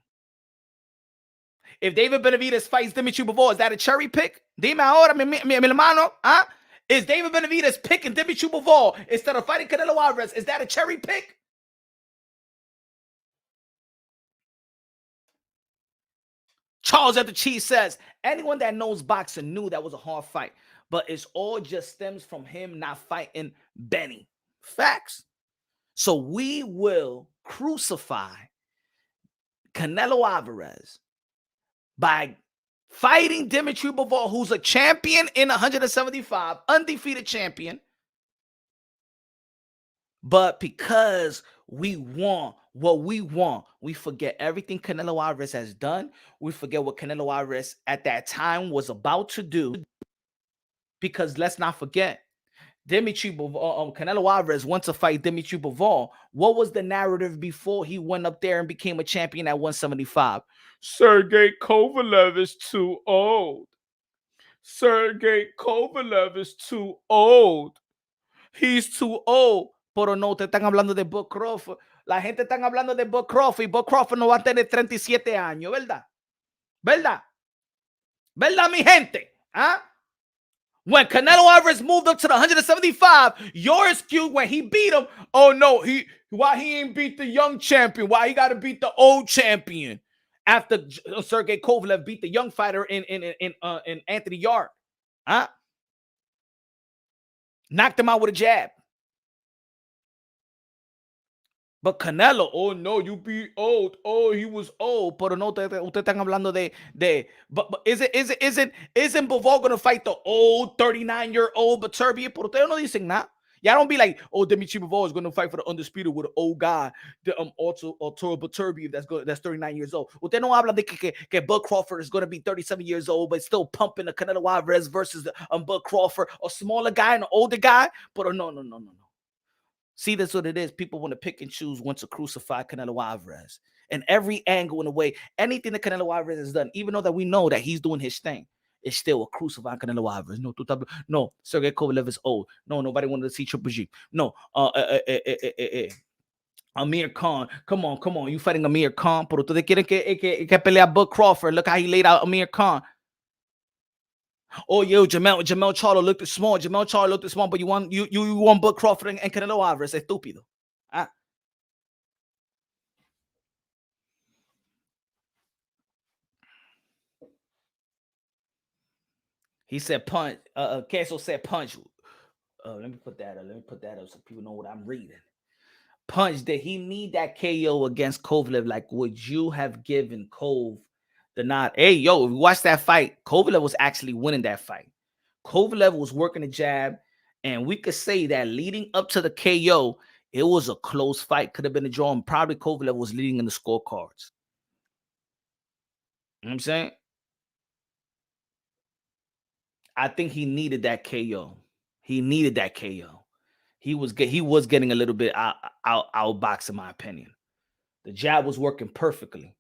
[SPEAKER 2] If David Benavidez fights Dimitri Bivol, is that a cherry pick? Dime ahora, mi hermano. ¿Ah? Is David Benavidez picking Dimitri Bivol instead of fighting Canelo Alvarez? Is that a cherry pick? Charles at the Cheese says, anyone that knows boxing knew that was a hard fight, but it's all just stems from him not fighting Benny. Facts. So we will crucify Canelo Alvarez by fighting Dimitri Bivol, who's a champion in 175, undefeated champion. But because we want what we want, we forget everything Canelo Alvarez has done. We forget what Canelo Alvarez at that time was about to do. Because let's not forget, Dimitri Bivol, Canelo Alvarez went to fight Dimitri Bivol. What was the narrative before he went up there and became a champion at 175? Sergey Kovalev is too old. Sergey Kovalev is too old. He's too old. Pero no, te están hablando de Bud Crawford. La gente están hablando de Bud Crawford y Bud Crawford no va a tener 37 años, ¿verdad? ¿Verdad? ¿Verdad, mi gente? ¿Ah? When Canelo Alvarez moved up to the 175, your excuse when he beat him, oh no, why he ain't beat the young champion? Why he got to beat the old champion? After Sergey Kovalev beat the young fighter in Anthony Yard. Huh? Knocked him out with a jab. But Canelo, oh no, you be old. Oh, he was old. Pero no, usted están hablando but isn't Bivol gonna fight the old 39-year-old Beterbiev? Pero ustedes no dicen nada. Y'all don't be like, oh, Dimitri Bivol is gonna fight for the undisputed with an old guy, the Arturo Beterbiev that's 39 years old. Usted no habla de que Bud Crawford is gonna be 37 years old, but still pumping the Canelo Alvarez versus Bud Crawford, a smaller guy and an older guy. But no. See, that's what it is. People want to pick and choose when to crucify Canelo Alvarez. And every angle in a way, anything that Canelo Alvarez has done, even though that we know that he's doing his thing, it's still a crucify Canelo Alvarez. No, Sergey Kovalev is old. No, nobody wanted to see Triple G. No, Amir Khan. Come on. You fighting Amir Khan. Pero ustedes quieren que pelear Bud Crawford. Look how he laid out Amir Khan. Oh, yo, Jamel Charlo looked small. Jamel Charlo looked small, but you want Bud Crawford and Canelo Alvarez. Estúpido. Ah. He said punch. Queso said punch. Let me put that up so people know what I'm reading. Punch, did he need that KO against Kovalev? Like, would you have given Cove the nod? Hey, yo, if you watch that fight, Kovalev was actually winning that fight. Kovalev was working the jab, and we could say that leading up to the KO, it was a close fight. Could have been a draw, and probably Kovalev was leading in the scorecards. You know what I'm saying? I think he needed that KO. He needed that KO. He was getting a little bit outboxed, in my opinion. The jab was working perfectly.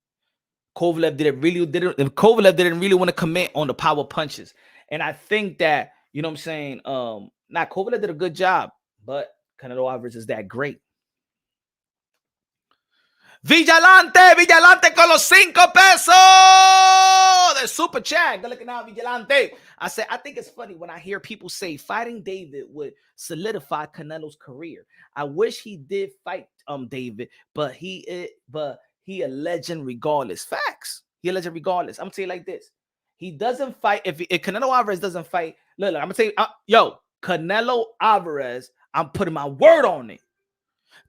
[SPEAKER 2] Kovalev didn't really want to commit on the power punches. And I think that, you know what I'm saying, Kovalev did a good job, but Canelo Alvarez is that great. Vigilante con los 5 pesos. The super chat. Good looking out, Vigilante. I think it's funny when I hear people say fighting David would solidify Canelo's career. I wish he did fight David, but he a legend regardless. Facts. He a legend regardless. I'm gonna tell you like this. He doesn't fight. If Canelo Alvarez doesn't fight, look, I'm gonna tell you, Canelo Alvarez, I'm putting my word on it.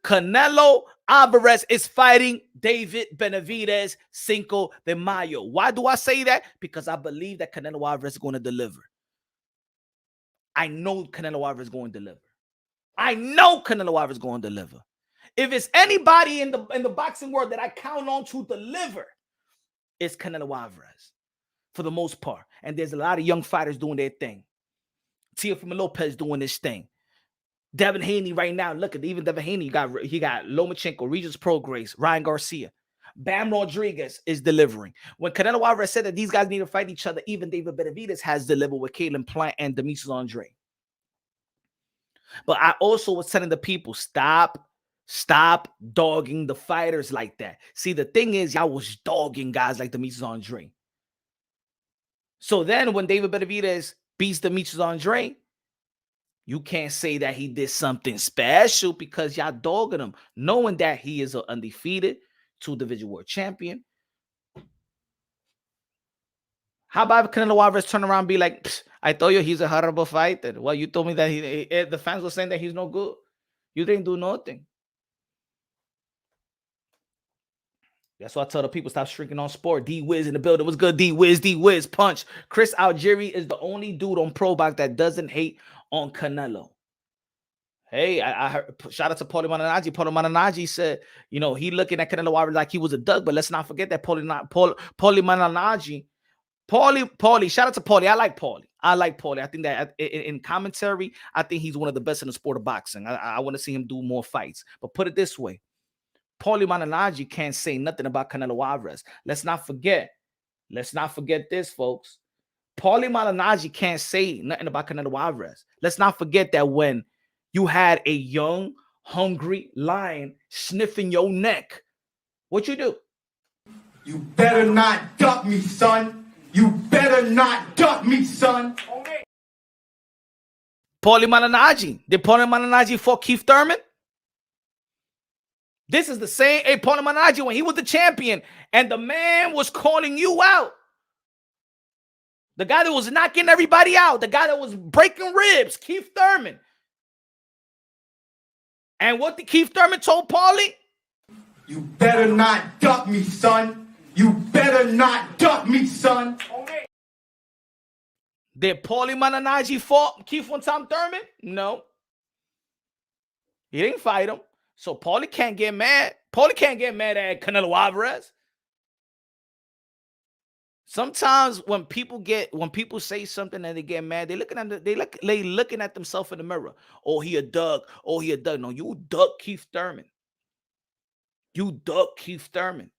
[SPEAKER 2] Canelo Alvarez is fighting David Benavidez Cinco de Mayo. Why do I say that? Because I believe that Canelo Alvarez is going to deliver. I know Canelo Alvarez is going to deliver. I know Canelo Alvarez going to deliver. If it's anybody in the boxing world that I count on to deliver, it's Canelo Alvarez for the most part. And there's a lot of young fighters doing their thing. Teofimo Lopez doing this thing. Devin Haney right now, look at even Devin Haney. He got Lomachenko, Regis Prograis, Ryan Garcia. Bam Rodriguez is delivering. When Canelo Alvarez said that these guys need to fight each other, even David Benavidez has delivered with Caitlin Plant and Demetrius Andre. But I also was telling the people, stop dogging the fighters like that. See, the thing is, y'all was dogging guys like Demetrius Andre. So then when David Benavidez beats Demetrius Andre, you can't say that he did something special because y'all dogging him, knowing that he is an undefeated two-division world champion. How about Canelo Alvarez turn around and be like, I told you he's a horrible fighter. Well, you told me that the fans were saying that he's no good. You didn't do nothing. That's why I tell the people, stop shrinking on sport. D-Wiz in the building. What's good, D-Wiz? D-Wiz, punch. Chris Algieri is the only dude on Pro Box that doesn't hate on Canelo. Hey, I heard, shout out to Paulie Malignaggi. Paulie Malignaggi said, he looking at Canelo Alvarez like he was a duck, but let's not forget that Paulie Malignaggi, Paulie, shout out to Paulie. I like Paulie. I think that in commentary, I think he's one of the best in the sport of boxing. I want to see him do more fights. But put it this way, Paulie Malignaggi can't say nothing about Canelo Alvarez. Let's not forget this, folks. Paulie Malignaggi can't say nothing about Canelo Alvarez. Let's not forget that when you had a young, hungry lion sniffing your neck, what you do?
[SPEAKER 3] You better not duck me, son. You better not duck me, son.
[SPEAKER 2] Okay. Paulie Malignaggi. Did Paulie Malignaggi fought Keith Thurman? This is the same. Hey, Paulie Malignaggi, when he was the champion and the man was calling you out. The guy that was knocking everybody out. The guy that was breaking ribs. Keith Thurman. And what did Keith Thurman told Paulie?
[SPEAKER 3] You better not duck me, son. You better not duck me, son.
[SPEAKER 2] Okay. Did Paulie Malignaggi fought Keith on Tom Thurman? No. He didn't fight him. So Paulie can't get mad. Paulie can't get mad at Canelo Alvarez. Sometimes when people say something and they get mad, they looking at themselves in the mirror. Oh, he a duck. Oh, he a duck. No, you duck Keith Thurman. You duck Keith Thurman.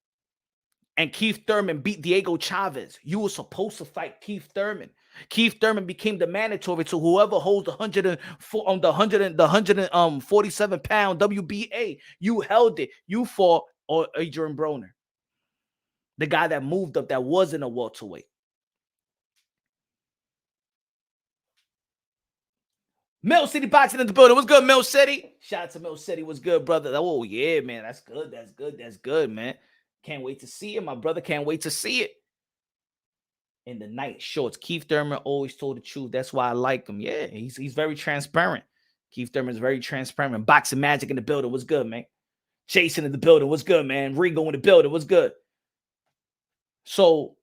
[SPEAKER 2] And Keith Thurman beat Diego Chavez. You were supposed to fight Keith Thurman. Keith Thurman became the mandatory to whoever holds the 147-pound WBA. You held it. You fought Adrian Broner, the guy that moved up that wasn't a welterweight. Mill City Boxing in the building. What's good, Mill City? Shout out to Mill City. What's good, brother? Oh, yeah, man. That's good. That's good, man. Can't wait to see it, my brother. Can't wait to see it. In the night shorts, Keith Thurman always told the truth. That's why I like him. Yeah, he's very transparent. Keith Thurman is very transparent. Boxing Magic in the building. What's good, man? Jason in the building. What's good, man? Rigo in the building. What's good? So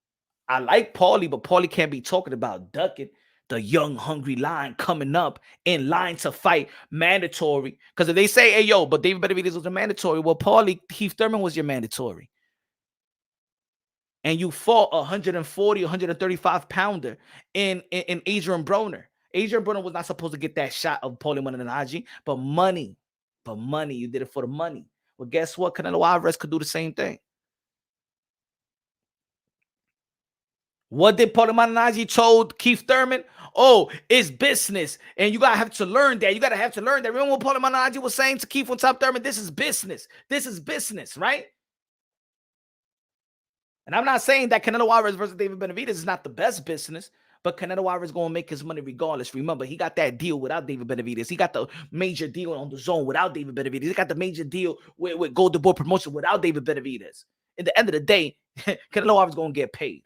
[SPEAKER 2] I like Paulie, but Paulie can't be talking about ducking the young, hungry lion coming up in line to fight mandatory. Because if they say, hey, yo, but David Benavidez was a mandatory, well, Keith Thurman was your mandatory. And you fought 140, 135 pounder in Adrian Broner. Adrian Broner was not supposed to get that shot of Paulie Malignaggi, but money. You did it for the money. Well, guess what? Canelo Alvarez could do the same thing. What did Paulie Malignaggi told Keith Thurman? Oh, it's business. And you got to have to learn that. Remember what Paulie Malignaggi was saying to Keith on top Thurman? This is business. Right? And I'm not saying that Canelo Alvarez versus David Benavidez is not the best business, but Canelo Alvarez is going to make his money regardless. Remember, he got that deal without David Benavidez. He got the major deal on the zone without David Benavidez. He got the major deal with Golden Boy Promotion without David Benavidez. At the end of the day, Canelo Alvarez is going to get paid.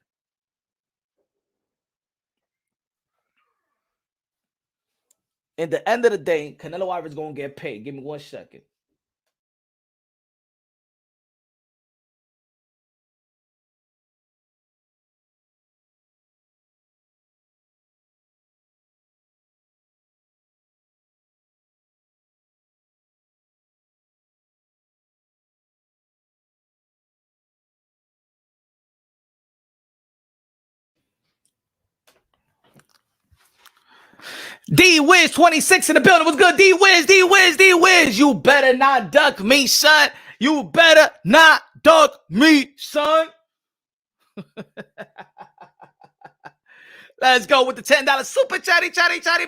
[SPEAKER 2] At the end of the day, Canelo Alvarez is going to get paid. Give me 1 second. D-Wiz 26 in the building. What's good? D-Wiz, D-Wiz, D-Wiz. You better not duck me, son. You better not duck me, son. Let's go with the $10 super chatty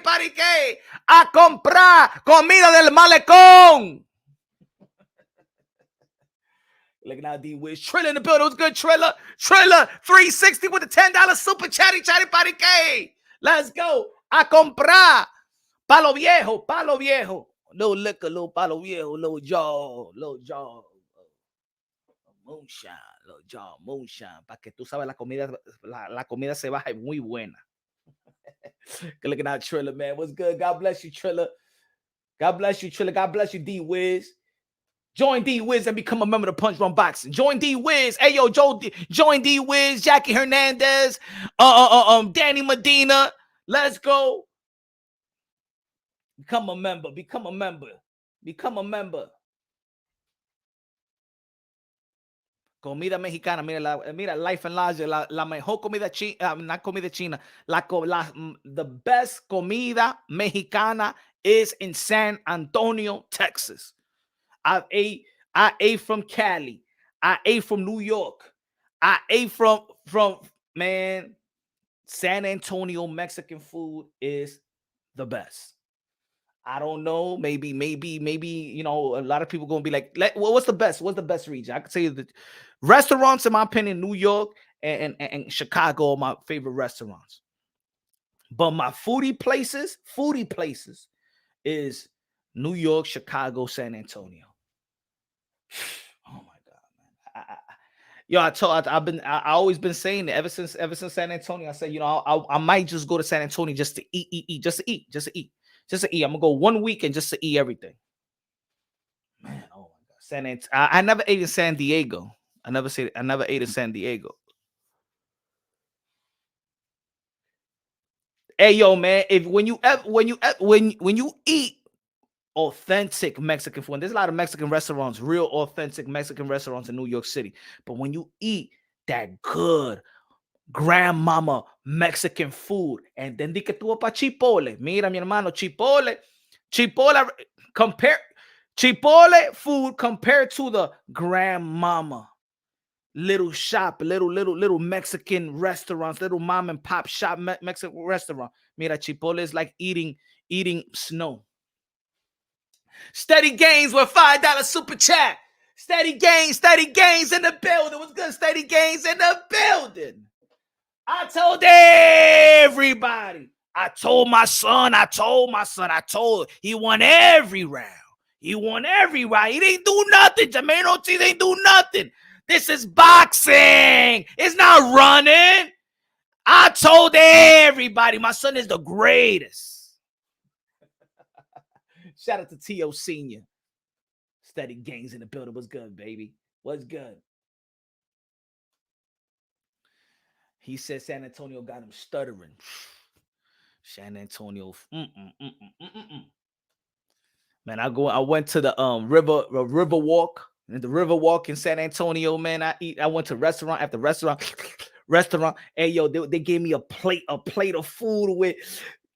[SPEAKER 2] party que a comprar comida del malecón. Looking out D-Wiz. Triller in the building. What's good, Triller? Triller 360 with the $10 super chatty party que. Let's go. A comprar. Palo viejo, palo viejo. Little liquor, little palo viejo, little jaw. Moonshine, little jaw, moonshine. Para que tú sabes la comida se baja muy buena. Good looking out, Triller, man. What's good? God bless you, Triller. God bless you, Triller. God bless you, D-Wiz. Join D-Wiz and become a member of Punch Run Boxing. Join D-Wiz. Hey, yo, join D-Wiz, Jackie Hernandez, Danny Medina. Let's go. Become a member. Become a member. Become a member. Comida mexicana. Mira, Life and Logic. La mejor comida china. Not comida china. The best comida mexicana is in San Antonio, Texas. I ate from Cali. I ate from New York. I ate from man. San Antonio Mexican food is the best. I don't know. Maybe, you know, a lot of people gonna be like, what's the best? What's the best region? I can tell you the restaurants, in my opinion, New York and Chicago are my favorite restaurants. But my foodie places is New York, Chicago, San Antonio. Oh my God, man. Yo, I always been saying it ever since San Antonio. I said, you know, I might just go to San Antonio just to eat. I'm gonna go 1 weekend just to eat everything. Man, oh my God. I never ate in San Diego. I never ate in San Diego. Hey, yo, man, when you eat authentic Mexican food, and there's a lot of Mexican restaurants, real authentic Mexican restaurants in New York City. But when you eat that good grandmama Mexican food, and then di que tú vas pa Chipotle. Mira, mi hermano, Chipotle food compared to the grandmama little shop, little Mexican restaurants, little mom and pop shop Mexican restaurant. Mira, Chipotle is like eating snow. Steady Gains with $5 super chat. Steady Gains in the building. What's good? Steady Gains in the building. I told everybody. I told my son. He won every round. He didn't do nothing. Jermaine Ortiz ain't do nothing. This is boxing. It's not running. I told everybody my son is the greatest. Shout out to T.O. Senior. Steady Gains in the building. What's good, baby? What's good? He said San Antonio got him stuttering. San Antonio. Man, I went to the river walk. And the river walk in San Antonio, man. I went to restaurant after restaurant. Hey, yo, they gave me a plate of food with.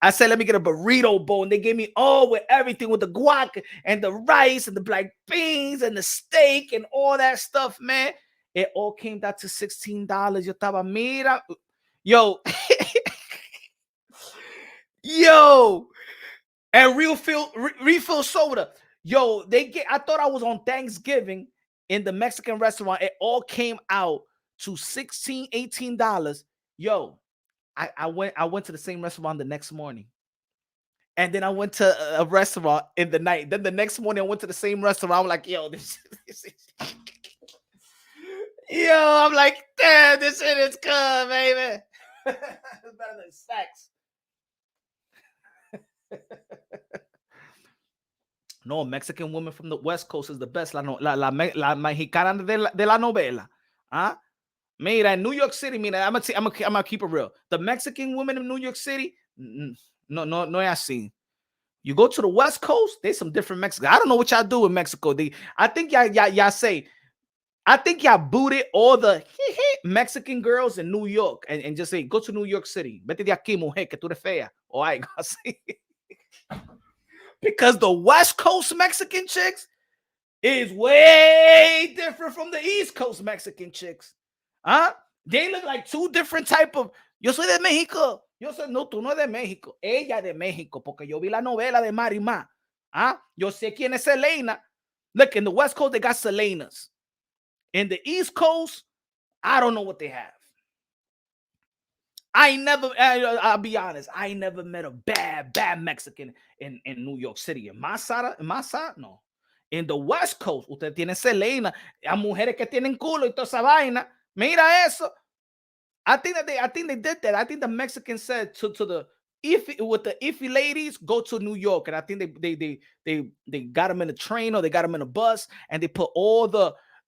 [SPEAKER 2] I said, let me get a burrito bowl. And they gave me all with everything, with the guac and the rice and the black beans and the steak and all that stuff, man. It all came down to $16. Yo estaba, mira. Yo. Yo. And refill soda. Yo, I thought I was on Thanksgiving in the Mexican restaurant. It all came out to $16, $18. Yo. I went to the same restaurant the next morning. And then I went to a restaurant in the night. Then the next morning I went to the same restaurant. I'm like, yo, this yo, I'm like, damn, this shit is good, baby. It's better than sex. No, Mexican woman from the West Coast is the best. La mexicana de la novela. Huh? Mira, in New York City, mira, I'm gonna keep it real. The Mexican women in New York City, no, I seen. You go to the West Coast, there's some different Mexicans. I don't know what y'all do in Mexico. I think y'all say, I think y'all booted all the Mexican girls in New York and just say, go to New York City. Vete de aquí, mujer, que tú eres fea. Or I ain't gonna say. Because the West Coast Mexican chicks is way different from the East Coast Mexican chicks. Huh? They look like two different type of. Yo soy de México. Yo soy, no, tú no de México. Ella de México, porque yo vi la novela de Marimar. Huh? Yo sé quién es Selena. Look, in the West Coast, they got Selenas. In the East Coast, I don't know what they have. I'll be honest, I never met a bad Mexican in New York City. In my side, no. In the West Coast, usted tiene Selena, a mujeres que tienen culo y toda esa vaina. Mira eso. I think they did that. I think the Mexicans said to the with the iffy ladies, go to New York. And I think they got them in a train or they got them in a bus and they put all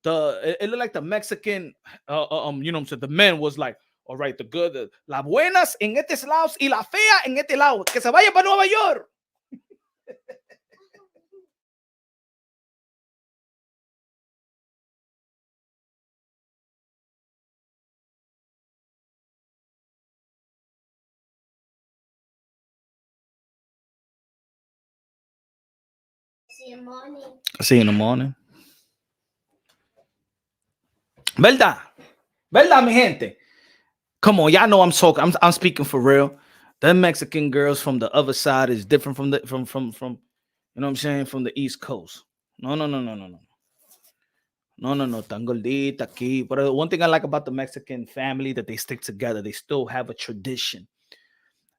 [SPEAKER 2] it looked like the Mexican you know what I'm saying, the men was like, all right, the good, las buenas en estos lados y la fea en este lado, que se vaya para Nueva York. See you in the morning. ¿Verdad? ¿Verdad, mi gente? Come on, y'all know I'm talking. I'm speaking for real. The Mexican girls from the other side is different from from you know what I'm saying, from the East Coast. No. Tan gordita aquí. But one thing I like about the Mexican family that they stick together. They still have a tradition.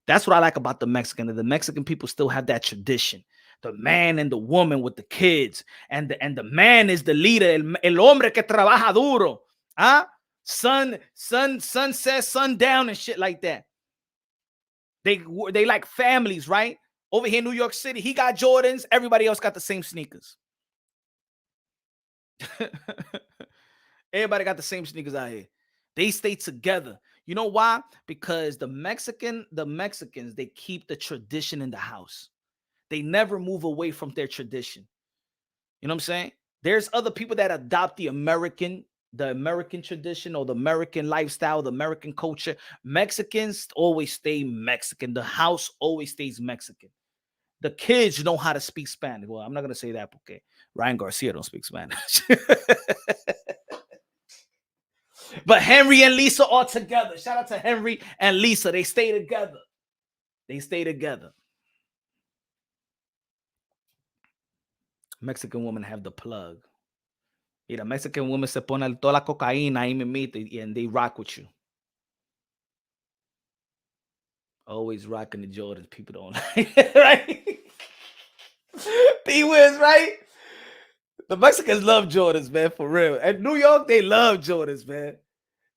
[SPEAKER 2] That's what I like about the Mexican. The Mexican people still have that tradition. The man and the woman with the kids, and the man is the leader. El hombre que trabaja duro. Huh? Sun says sundown and shit like that. They like families, right? Over here in New York City, he got Jordans. Everybody else got the same sneakers. Everybody got the same sneakers out here. They stay together. You know why? Because the Mexicans, they keep the tradition in the house. They never move away from their tradition. You know what I'm saying? There's other people that adopt the American tradition or the American lifestyle, the American culture. Mexicans always stay Mexican. The house always stays Mexican. The kids know how to speak Spanish. Well, I'm not going to say that because Ryan Garcia don't speak Spanish. But Henry and Lisa are together. Shout out to Henry and Lisa. They stay together. Mexican women have the plug. The Mexican women se ponen toda la cocaína ahí mimita and they rock with you. Always rocking the Jordans. People don't like it, right? P-Wiz, right? The Mexicans love Jordans, man, for real. At New York, they love Jordans, man.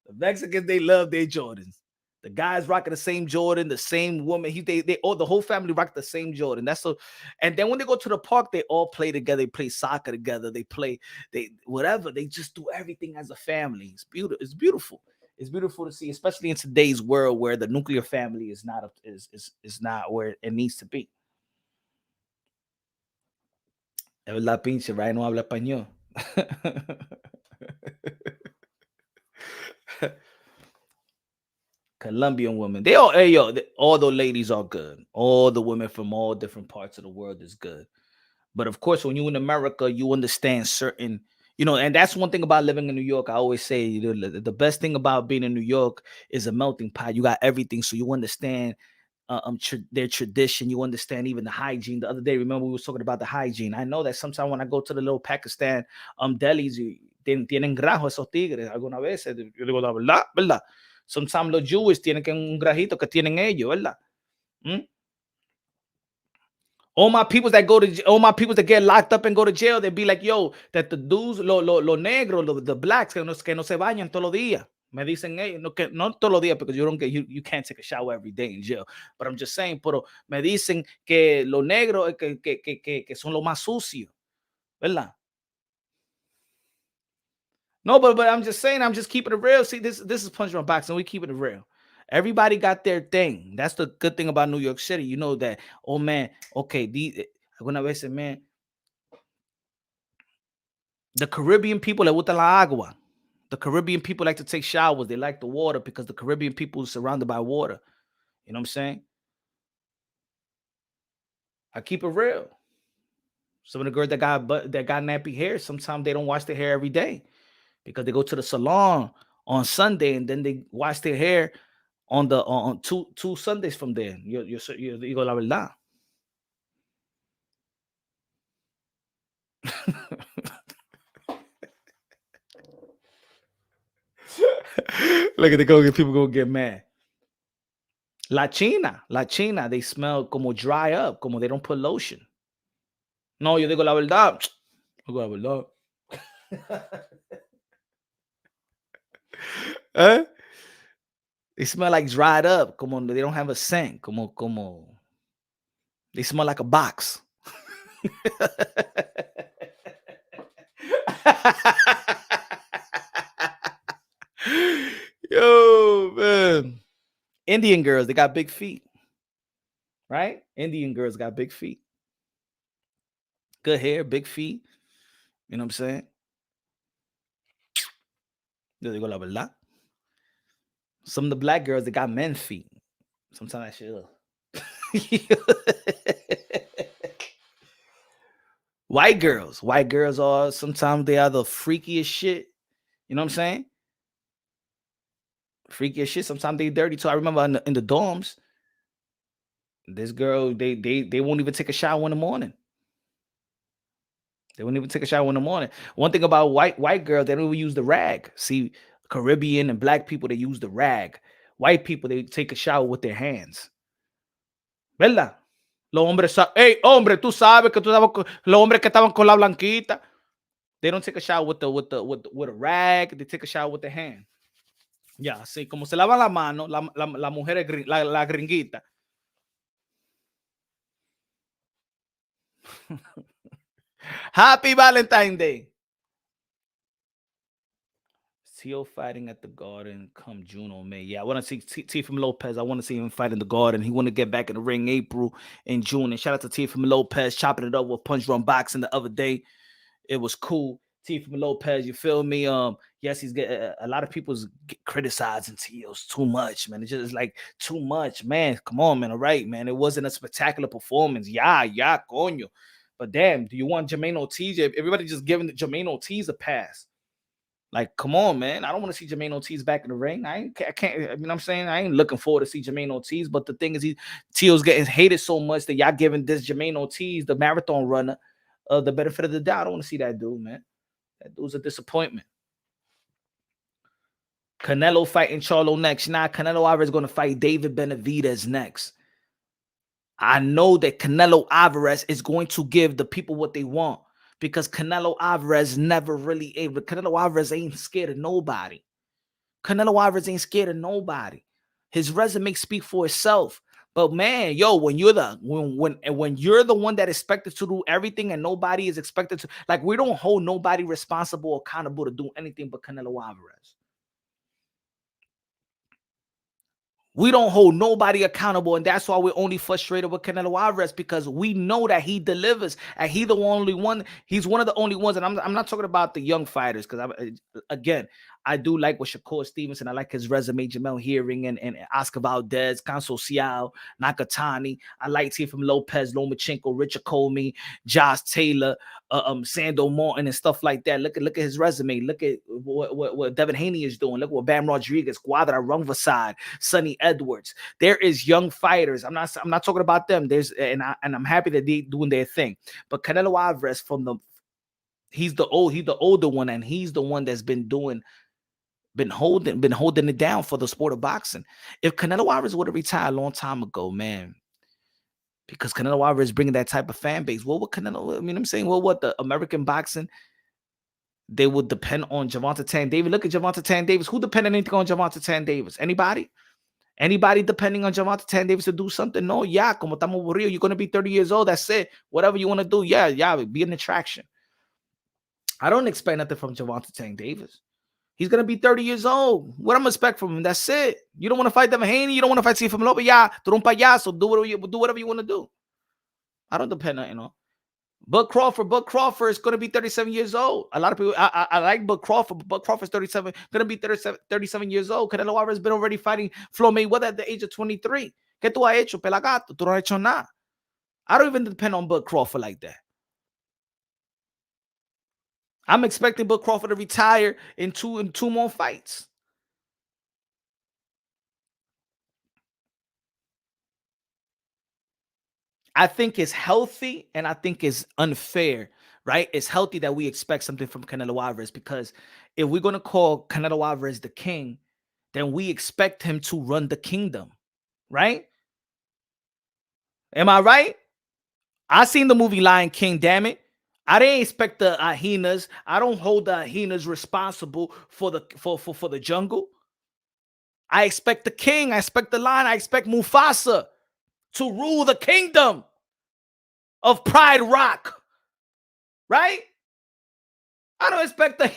[SPEAKER 2] The Mexicans, they love their Jordans. The guys rocking the same Jordan, the same woman. They all, the whole family rock the same Jordan. That's so. And then when they go to the park, they all play together. They play soccer together. They whatever. They just do everything as a family. It's beautiful. It's beautiful. It's beautiful to see, especially in today's world where the nuclear family is not where it needs to be. Es la pinche, right? No habla español. Colombian women, all the ladies are good. All the women from all different parts of the world is good. But of course, when you're in America, you understand certain, and that's one thing about living in New York. I always say the best thing about being in New York is a melting pot. You got everything, so you understand their tradition. You understand even the hygiene. The other day, remember we were talking about the hygiene. I know that sometimes when I go to the little Pakistan delis, tienen grajo esos tigres. Alguna vez yo digo la verdad, ¿verdad? Sometimes los Jewish tienen que un grajito que tienen ellos, ¿verdad? All my people that get locked up and go to jail, they be like, yo, that the dudes, los negros, the blacks, que no se bañan todos los días. Me dicen ellos, no todos los días, because you can't take a shower every day in jail. But I'm just saying, pero me dicen que los negros que son los más sucios, ¿verdad? No, but I'm just saying, I'm just keeping it real. See, this is Punch Drunk Boxing. We keeping it real. Everybody got their thing. That's the good thing about New York City. You know that, oh man, okay, alguna vez, man, the Caribbean people le gusta la agua. The Caribbean people like to take showers. They like the water because the Caribbean people are surrounded by water. You know what I'm saying? I keep it real. Some of the girls that got nappy hair, sometimes they don't wash their hair every day because they go to the salon on Sunday and then they wash their hair on the on two Sundays from there. Yo digo la verdad. Look at the people gonna get mad. La China, they smell como dry up, como they don't put lotion. No, yo digo la verdad. Digo la verdad. ¿Eh? They smell like dried up, como they don't have a scent, como they smell like a box. Yo, man. Indian girls, they got big feet. Right? Indian girls got big feet. Good hair, big feet. You know what I'm saying? Yo digo la verdad. Some of the black girls, they got men feet. Sometimes I shit. White girls are sometimes they are the freakiest shit. You know what I'm saying? Freakiest shit. Sometimes they dirty too. I remember in the dorms, this girl, they won't even take a shower in the morning. They won't even take a shower in the morning. One thing about white girls, they don't even use the rag. See, Caribbean and black people, they use the rag. White people, they take a shower with their hands. ¿Verdad? Los hombres, hey, hombre, tú sabes que tú estabas con los hombres que estaban con la blanquita. They don't take a shower with a rag. They take a shower with their hand. Ya, así como se lavan la mano, la mujer, la gringuita. Happy Valentine's Day. Tio fighting at the Garden come June or May. Yeah, I want to see Teofimo Lopez. I want to see him fight in the Garden. He want to get back in the ring April and June. And shout out to Teofimo Lopez chopping it up with Punch Drunk Boxing the other day. It was cool. Teofimo Lopez, you feel me? Yes, he's getting a lot of people's criticizing Tio's too much, man. It's just like too much, man. Come on, man. All right, man. It wasn't a spectacular performance. Yeah, coño. But damn, do you want Jermaine Ortiz? Everybody just giving Jermaine Ortiz a pass. Like, come on, man. I don't want to see Jermaine Ortiz back in the ring. I can't, you know what I'm saying? I ain't looking forward to see Jermaine Ortiz. But the thing is, Tio's getting hated so much that y'all giving this Jermaine Ortiz, the marathon runner, the benefit of the doubt. I don't want to see that dude, man. That dude's a disappointment. Canelo fighting Charlo next. Nah, Canelo Alvarez is going to fight David Benavidez next. I know that Canelo Alvarez is going to give the people what they want because Canelo Alvarez never really able. Canelo Alvarez ain't scared of nobody. Canelo Alvarez ain't scared of nobody. His resume speaks for itself. But man, yo, when you're the when you're the one that is expected to do everything and nobody is expected to, like, we don't hold nobody responsible or accountable to do anything but Canelo Alvarez. We don't hold nobody accountable, and that's why we're only frustrated with Canelo Alvarez because we know that he delivers, and he's the only one. He's one of the only ones, and I'm not talking about the young fighters because again, I do like what Shakur Stevenson. I like his resume, Jamel Herring and Oscar Valdez, Consul Ciao, Nakatani. I like Teofimo Lopez, Lomachenko, Richard Comey, Josh Taylor, Sando Martin, and stuff like that. Look at his resume. Look at what Devin Haney is doing. Look what Bam Rodriguez, Quadra Rungvisad, Sonny Edwards. There is young fighters. I'm not talking about them. And I'm happy that they're doing their thing. But Canelo Alvarez he's the older one, and he's the one that's been holding it down for the sport of boxing. If Canelo Alvarez would have retired a long time ago, man, because Canelo Alvarez is bringing that type of fan base, what would Canelo? I mean, I'm saying, well, what the American boxing? They would depend on Gervonta Tank Davis. Look at Gervonta Tank Davis. Who depended anything on Gervonta Tank Davis? Anybody? Anybody depending on Gervonta Tank Davis to do something? No, yeah, como estamos aburridos. You're going to be 30 years old. That's it. Whatever you want to do, yeah, be an attraction. I don't expect nothing from Gervonta Tank Davis. He's going to be 30 years old. What I'm going to expect from him? That's it. You don't want to fight Devin Haney. You don't want to fight Teofimo Lopez. Yeah, tú eres un payaso. Do whatever you want to do. I don't depend on, Bud Crawford is going to be 37 years old. A lot of people, I like Bud Crawford, but Bud Crawford's 37, going to be 37 years old. Canelo Alvarez has been already fighting Floyd Mayweather at the age of 23. ¿Qué tú has hecho, pelagato? Tú no has hecho nada. I don't even depend on Bud Crawford like that. I'm expecting Bud Crawford to retire in two more fights. I think it's healthy and I think it's unfair, right? It's healthy that we expect something from Canelo Alvarez, because if we're going to call Canelo Alvarez the king, then we expect him to run the kingdom, right? Am I right? I seen the movie Lion King, damn it. I didn't expect the hyenas. I don't hold the hyenas responsible for the jungle. I expect the king. I expect the lion. I expect Mufasa to rule the kingdom of Pride Rock, right? I don't expect the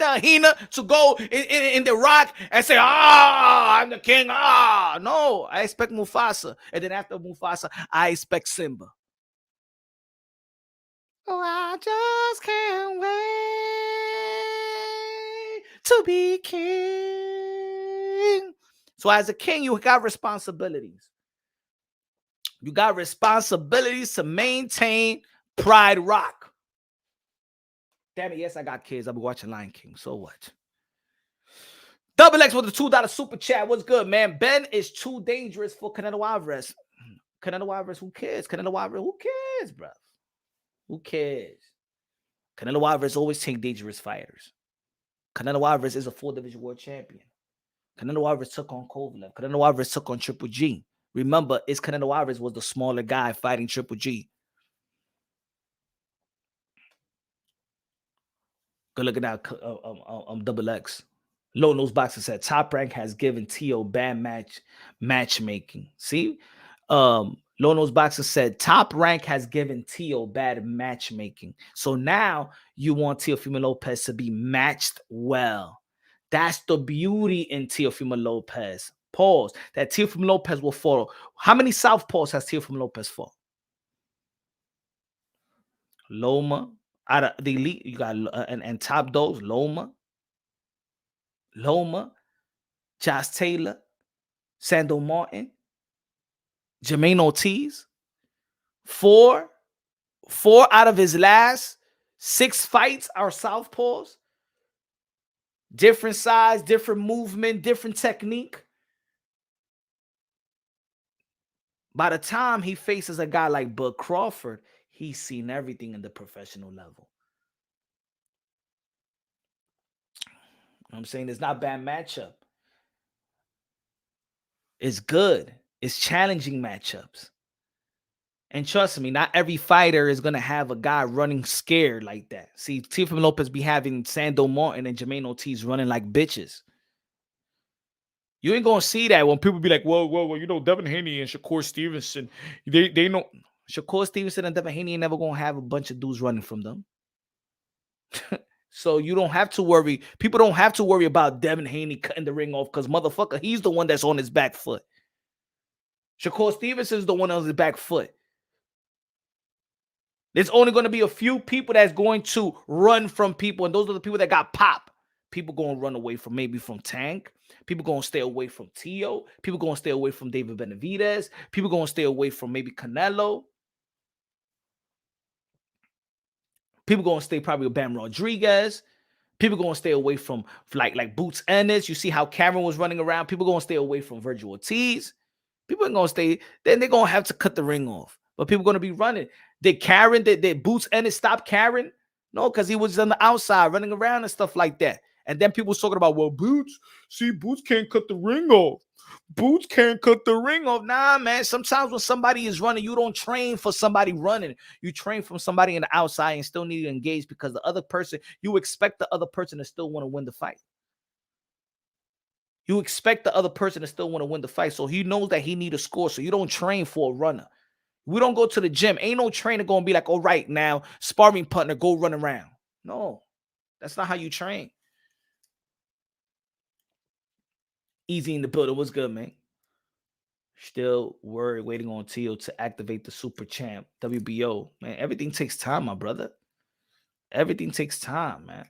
[SPEAKER 2] hyena to go in the rock and say, I'm the king. No, I expect Mufasa. And then after Mufasa, I expect Simba. Oh, I just can't wait to be king. So as a king, you got responsibilities. You got responsibilities to maintain Pride Rock. Damn it, yes, I got kids. I'll be watching Lion King. So what? Double X with the $2 super chat. What's good, man? Ben is too dangerous for Canelo Alvarez. Canelo Alvarez, who cares? Canelo Alvarez, who cares, bro? Who cares? Canelo Alvarez always take dangerous fighters. Canelo Alvarez is a 4-division world champion. Canelo Alvarez took on Kovalev. Canelo Alvarez took on Triple G. Remember, Canelo Alvarez was the smaller guy fighting Triple G. Good looking at Double X. Low Nose Boxer said Top Rank has given T.O. bad matchmaking. See? Low Nose Boxer said Top Rank has given T.O. bad matchmaking. So now you want Teofimo Lopez to be matched well. That's the beauty in Teofimo Lopez. Pause. That Teofimo Lopez will follow. How many southpaws has Teofimo Lopez fought? Loma. Out of the elite, you got and top those, Loma, Josh Taylor, Sandor Martin, Jermaine Ortiz. Four out of his last 6 fights are southpaws. Different size, different movement, different technique. By the time he faces a guy like Bud Crawford, he's seen everything in the professional level. You know what I'm saying? It's not a bad matchup. It's good. It's challenging matchups. And trust me, not every fighter is going to have a guy running scared like that. See, Teofimo Lopez be having Sandor Martin and Jermaine Ortiz running like bitches. You ain't going to see that when people be like, well, you know, Devin Haney and Shakur Stevenson, they know Shakur Stevenson and Devin Haney ain't never going to have a bunch of dudes running from them. So you don't have to worry. People don't have to worry about Devin Haney cutting the ring off because motherfucker, he's the one that's on his back foot. Shakur Stevenson is the one on his back foot. There's only going to be a few people that's going to run from people, and those are the people that got pop. People going to run away from maybe from Tank. People going to stay away from Tio. People going to stay away from David Benavidez. People going to stay away from maybe Canelo. People going to stay probably with Bam Rodriguez. People going to stay away from like Boots Ennis. You see how Cameron was running around. People going to stay away from Virgil Ortiz. People ain't going to stay. Then they're going to have to cut the ring off. But people going to be running. Did Boots Ennis stop Karen? No, because he was on the outside running around and stuff like that. And then people was talking about, well, Boots can't cut the ring off. Boots can't cut the ring off. Nah, man. Sometimes when somebody is running, you don't train for somebody running. You train from somebody in the outside and still need to engage because the other person, you expect the other person to still want to win the fight. You expect the other person to still want to win the fight. So he knows that he need a score. So you don't train for a runner. We don't go to the gym. Ain't no trainer going to be like, all right, now, sparring partner, go run around. No, that's not how you train. Easy in the building. What's good, man? Still worried, waiting on Tio to activate the super champ. WBO. Man, everything takes time, my brother. Everything takes time, man.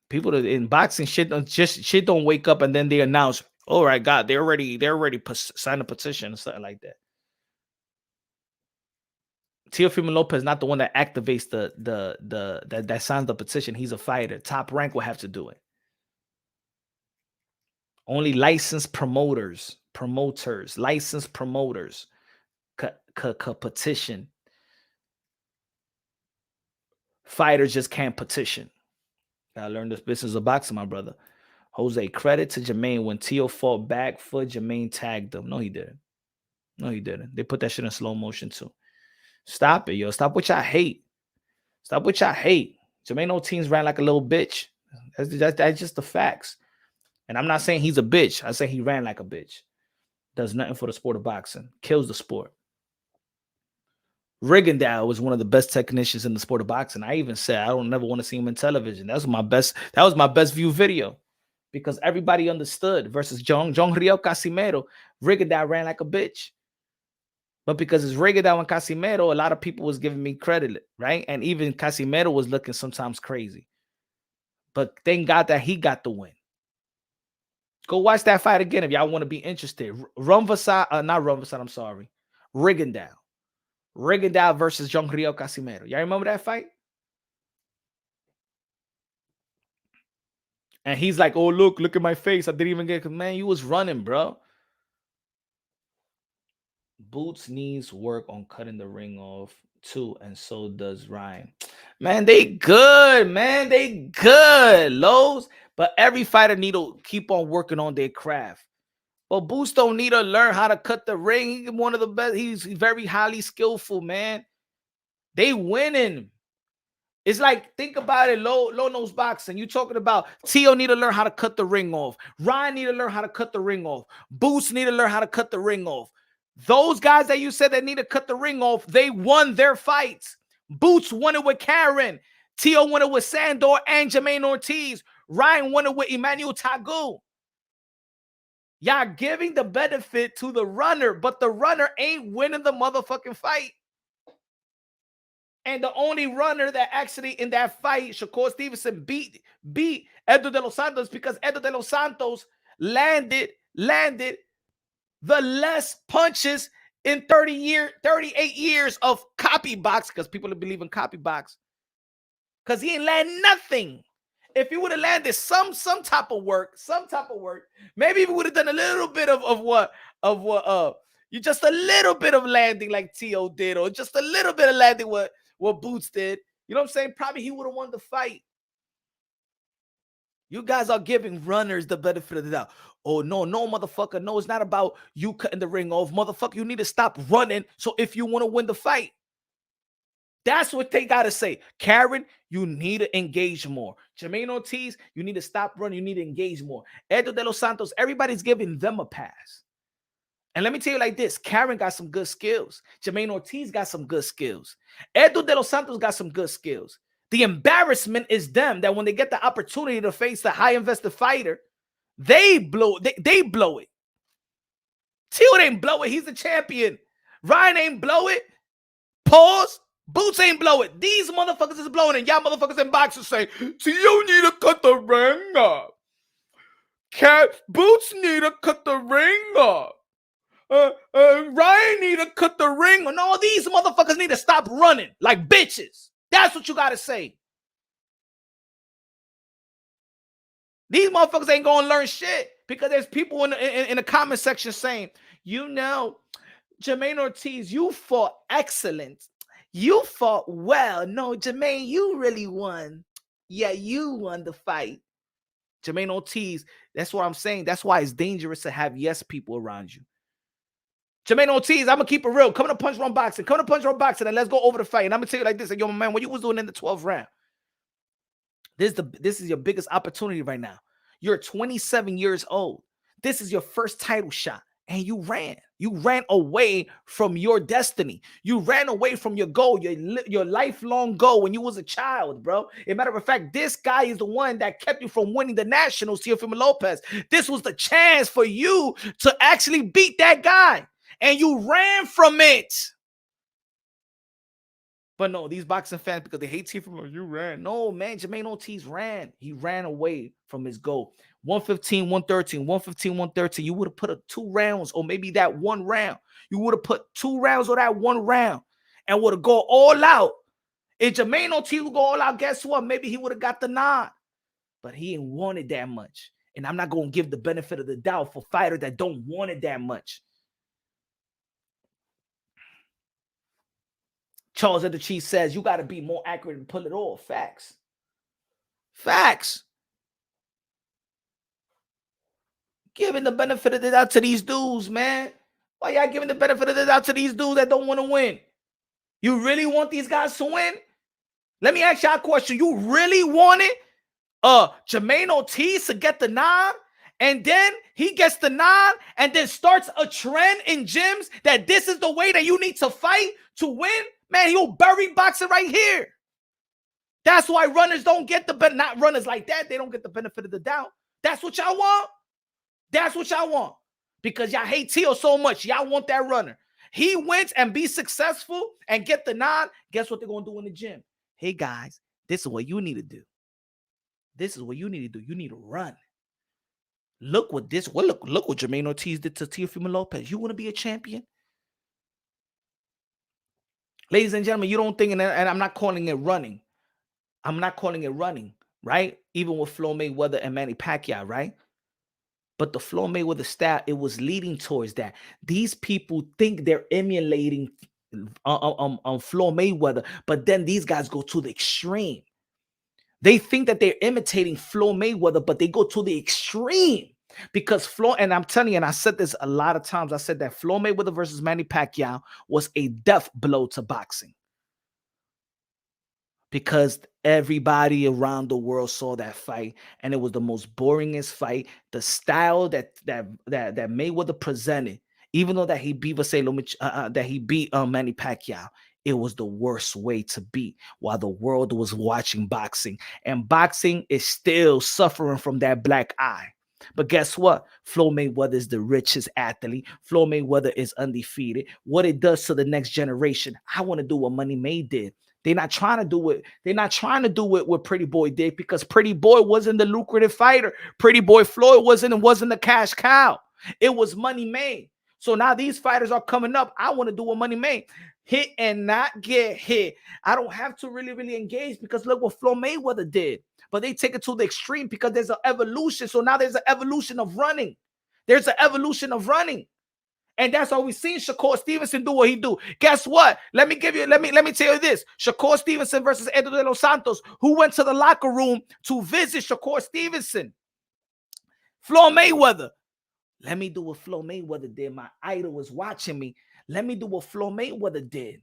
[SPEAKER 2] People that in boxing shit don't wake up and then they announce, all right, God, they're already signed a petition or something like that. Teofimo Lopez not the one that activates that signs the petition. He's a fighter. Top Rank will have to do it. Only licensed promoters, licensed promoters could petition. Fighters just can't petition. Gotta learn this business of boxing, my brother. Jose, credit to Jermaine when Tio fought back foot. Jermaine tagged him. No, he didn't. No, he didn't. They put that shit in slow motion too. Stop it, yo. Stop what y'all hate. Stop what y'all hate. Jermaine Ortiz ran like a little bitch. That's just the facts. And I'm not saying he's a bitch. I say he ran like a bitch. Does nothing for the sport of boxing. Kills the sport. Rigondeaux was one of the best technicians in the sport of boxing. I even said I don't never want to see him in television. That was my best view video. Because everybody understood versus John Rio Casimero, Rigondeaux ran like a bitch. But because it's Rigondeaux and Casimero, a lot of people was giving me credit, right? And even Casimero was looking sometimes crazy. But thank God that he got the win. Go watch that fight again if y'all want to be interested. I'm sorry. Rigondeaux. Rigondeaux versus John Rio Casimero. Y'all remember that fight? And he's like, oh, look at my face. I didn't even get, man, you was running, bro. Boots needs work on cutting the ring off too, and so does Ryan. Man, they good, man. They good, Lowe's. But every fighter need to keep on working on their craft. But Boots don't need to learn how to cut the ring. He's one of the best. He's very highly skillful, man. They winning. It's like, think about it, low nose boxing. You talking about Tio need to learn how to cut the ring off. Ryan need to learn how to cut the ring off. Boots need to learn how to cut the ring off. Those guys that you said that need to cut the ring off, they won their fights. Boots won it with Karen. Tio won it with Sandor and Jermaine Ortiz. Ryan won it with Emmanuel Tagu. Y'all giving the benefit to the runner, but the runner ain't winning the motherfucking fight. And the only runner that actually in that fight, Shakur Stevenson beat Edgar de los Santos because Edgar de los Santos landed the less punches in 38 years of copy box, because people believe in copy box, because he ain't land nothing. If he would have landed some type of work, maybe he would have done a little bit you just a little bit of landing like Tio did, or just a little bit of landing what Boots did. You know what I'm saying? Probably he would have won the fight. You guys are giving runners the benefit of the doubt. Oh, no, motherfucker. No, it's not about you cutting the ring off. Motherfucker, you need to stop running. So if you want to win the fight, that's what they got to say. Karen, you need to engage more. Jermaine Ortiz, you need to stop running. You need to engage more. Edgar de los Santos, everybody's giving them a pass. And let me tell you like this. Karen got some good skills. Jermaine Ortiz got some good skills. Edgar de los Santos got some good skills. The embarrassment is them that when they get the opportunity to face the high-invested fighter, they blow it. Tio ain't blow it. He's the champion. Ryan ain't blow it. Pause. Boots ain't blow it. These motherfuckers is blowing it. Y'all motherfuckers in boxers say, Tio need to cut the ring off. Boots need to cut the ring off. Ryan need to cut the ring. And all these motherfuckers need to stop running like bitches. That's what you got to say. These motherfuckers ain't going to learn shit because there's people in the comment section saying, you know, Jermaine Ortiz, you fought excellent. You fought well. No, Jermaine, you really won. Yeah, you won the fight. Jermaine Ortiz, that's what I'm saying. That's why it's dangerous to have yes people around you. Jermaine Ortiz, I'm going to keep it real. Come to Punch Run Boxing. And let's go over the fight. And I'm going to tell you like this. Yo, man, what you was doing in the 12th round? This is your biggest opportunity right now. You're 27 years old. This is your first title shot. And you ran. You ran away from your destiny. You ran away from your goal, your lifelong goal when you was a child, bro. As a matter of fact, this guy is the one that kept you from winning the Nationals, Teofimo Lopez. This was the chance for you to actually beat that guy. And you ran from it. But no, these boxing fans, because they hate Teofimo, you ran. No, man, Jermaine Ortiz ran. He ran away from his goal. 115, 113, 115, 113. You would have put 2 rounds or maybe that 1 round. You would have put 2 rounds or that 1 round. and would have go all out. If Jermaine Ortiz would go all out, guess what? Maybe he would have got the nod. But he ain't wanted that much. And I'm not going to give the benefit of the doubt for fighters that don't want it that much. Charles of the Chief says, you got to be more accurate and pull it off. Facts. Facts. Giving the benefit of the doubt to these dudes, man. Why y'all giving the benefit of the doubt to these dudes that don't want to win? You really want these guys to win? Let me ask y'all a question. You really wanted Jermaine Ortiz to get the nod? And then he gets the nod and then starts a trend in gyms that this is the way that you need to fight to win? Man, he'll bury boxing right here. That's why runners don't get the benefit. Not runners like that. They don't get the benefit of the doubt. That's what y'all want. That's what y'all want. Because y'all hate Tio so much. Y'all want that runner. He wins and be successful and get the nod. Guess what they're going to do in the gym? Hey, guys, this is what you need to do. This is what you need to do. You need to run. Look what Jermaine Ortiz did to Teofimo Lopez. You want to be a champion? Ladies and gentlemen, you don't think, and I'm not calling it running. I'm not calling it running, right? Even with Floyd Mayweather and Manny Pacquiao, right? But the Floyd Mayweather style, it was leading towards that. These people think they're emulating Floyd Mayweather, but then these guys go to the extreme. They think that they're imitating Floyd Mayweather, but they go to the extreme. Because Floyd, and I'm telling you, and I said this a lot of times, I said that Floyd Mayweather versus Manny Pacquiao was a death blow to boxing. Because everybody around the world saw that fight, and it was the most boringest fight. The style that Mayweather presented, even though that he beat Manny Pacquiao, it was the worst way to beat while the world was watching boxing. And boxing is still suffering from that black eye. But guess what? Floyd Mayweather is the richest athlete. Floyd Mayweather is undefeated. What it does to the next generation, I want to do what Money May did. They're not trying to do it. They're not trying to do it what Pretty Boy did, because Pretty Boy wasn't the lucrative fighter. Pretty Boy Floyd wasn't the cash cow. It was Money May. So now these fighters are coming up. I want to do what Money May. Hit and not get hit. I don't have to really engage, because look what Floyd Mayweather did. But they take it to the extreme because there's an evolution. So now there's an evolution of running. There's an evolution of running. And that's why we've seen Shakur Stevenson do what he do. Guess what? Let me tell you this. Shakur Stevenson versus Edgar de los Santos, who went to the locker room to visit Shakur Stevenson. Floyd Mayweather. Let me do what Floyd Mayweather did. My idol was watching me. Let me do what Floyd Mayweather did.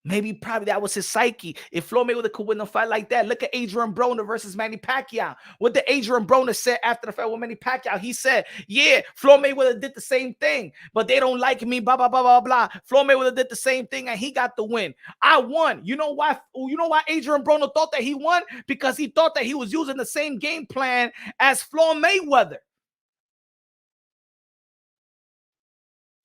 [SPEAKER 2] Maybe probably that was his psyche. If Floyd Mayweather could win a fight like that, look at Adrian Broner versus Manny Pacquiao. What did Adrian Broner say after the fight with Manny Pacquiao? He said, yeah, Floyd Mayweather did the same thing, but they don't like me, blah, blah, blah, blah, blah. Floyd Mayweather did the same thing, and he got the win. I won. You know why? You know why Adrian Broner thought that he won? Because he thought that he was using the same game plan as Floyd Mayweather.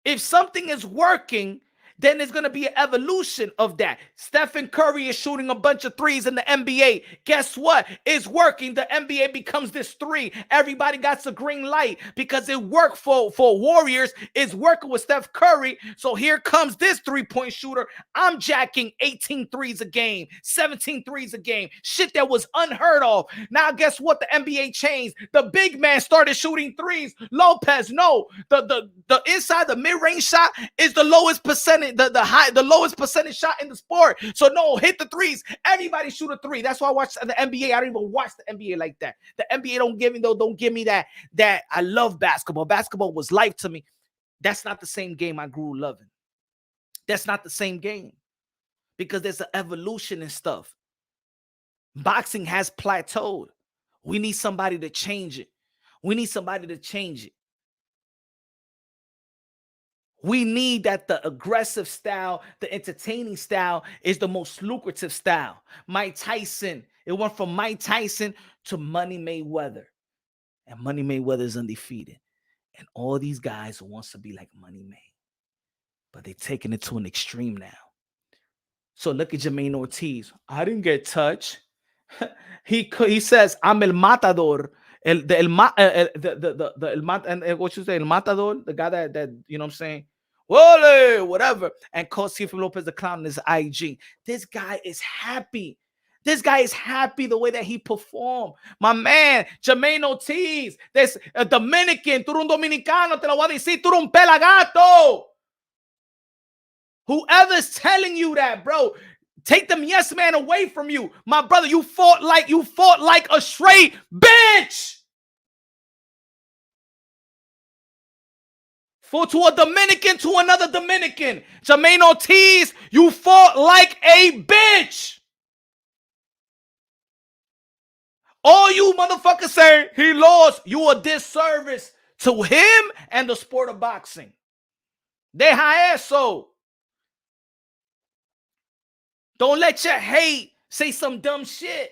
[SPEAKER 2] If something is working, then there's going to be an evolution of that. Stephen Curry is shooting a bunch of threes in the NBA. Guess what? It's working. The NBA becomes this three. Everybody got the green light because it worked for Warriors. It's working with Steph Curry. So here comes this three-point shooter. I'm jacking 18 threes a game, 17 threes a game. Shit that was unheard of. Now guess what? The NBA changed. The big man started shooting threes. Lopez, no. The inside, the mid-range shot is the lowest percentage. The lowest percentage shot in the sport. So no, hit the threes. Everybody shoot a three. That's why I watch the NBA. I don't even watch the NBA like that. The NBA don't give me that I love basketball. Basketball was life to me. That's not the same game I grew loving. That's not the same game, because there's an evolution and stuff. Boxing has plateaued. We need somebody to change it. We need somebody to change it. We need that the aggressive style, the entertaining style is the most lucrative style. Mike Tyson, it went from Mike Tyson to Money Mayweather. And Money Mayweather is undefeated. And all these guys wants to be like Money May. But they're taking it to an extreme now. So look at Jermaine Ortiz. I didn't get touched. He says, I'm el matador. What you say, el matador, the guy that you know what I'm saying, Wole, whatever, and calls Teofimo Lopez the clown in his IG. This guy is happy. This guy is happy the way that he performed. My man, Jermaine Ortiz, this Dominican, tú eres un dominicano, te lo voy a decir, tú eres un pelagato. Whoever's telling you that, bro, take them yes man away from you. My brother, you fought like a straight bitch. For to a Dominican, to another Dominican. Jermaine Ortiz, you fought like a bitch. All you motherfuckers saying he lost, you a disservice to him and the sport of boxing. Deja eso. Don't let your hate say some dumb shit.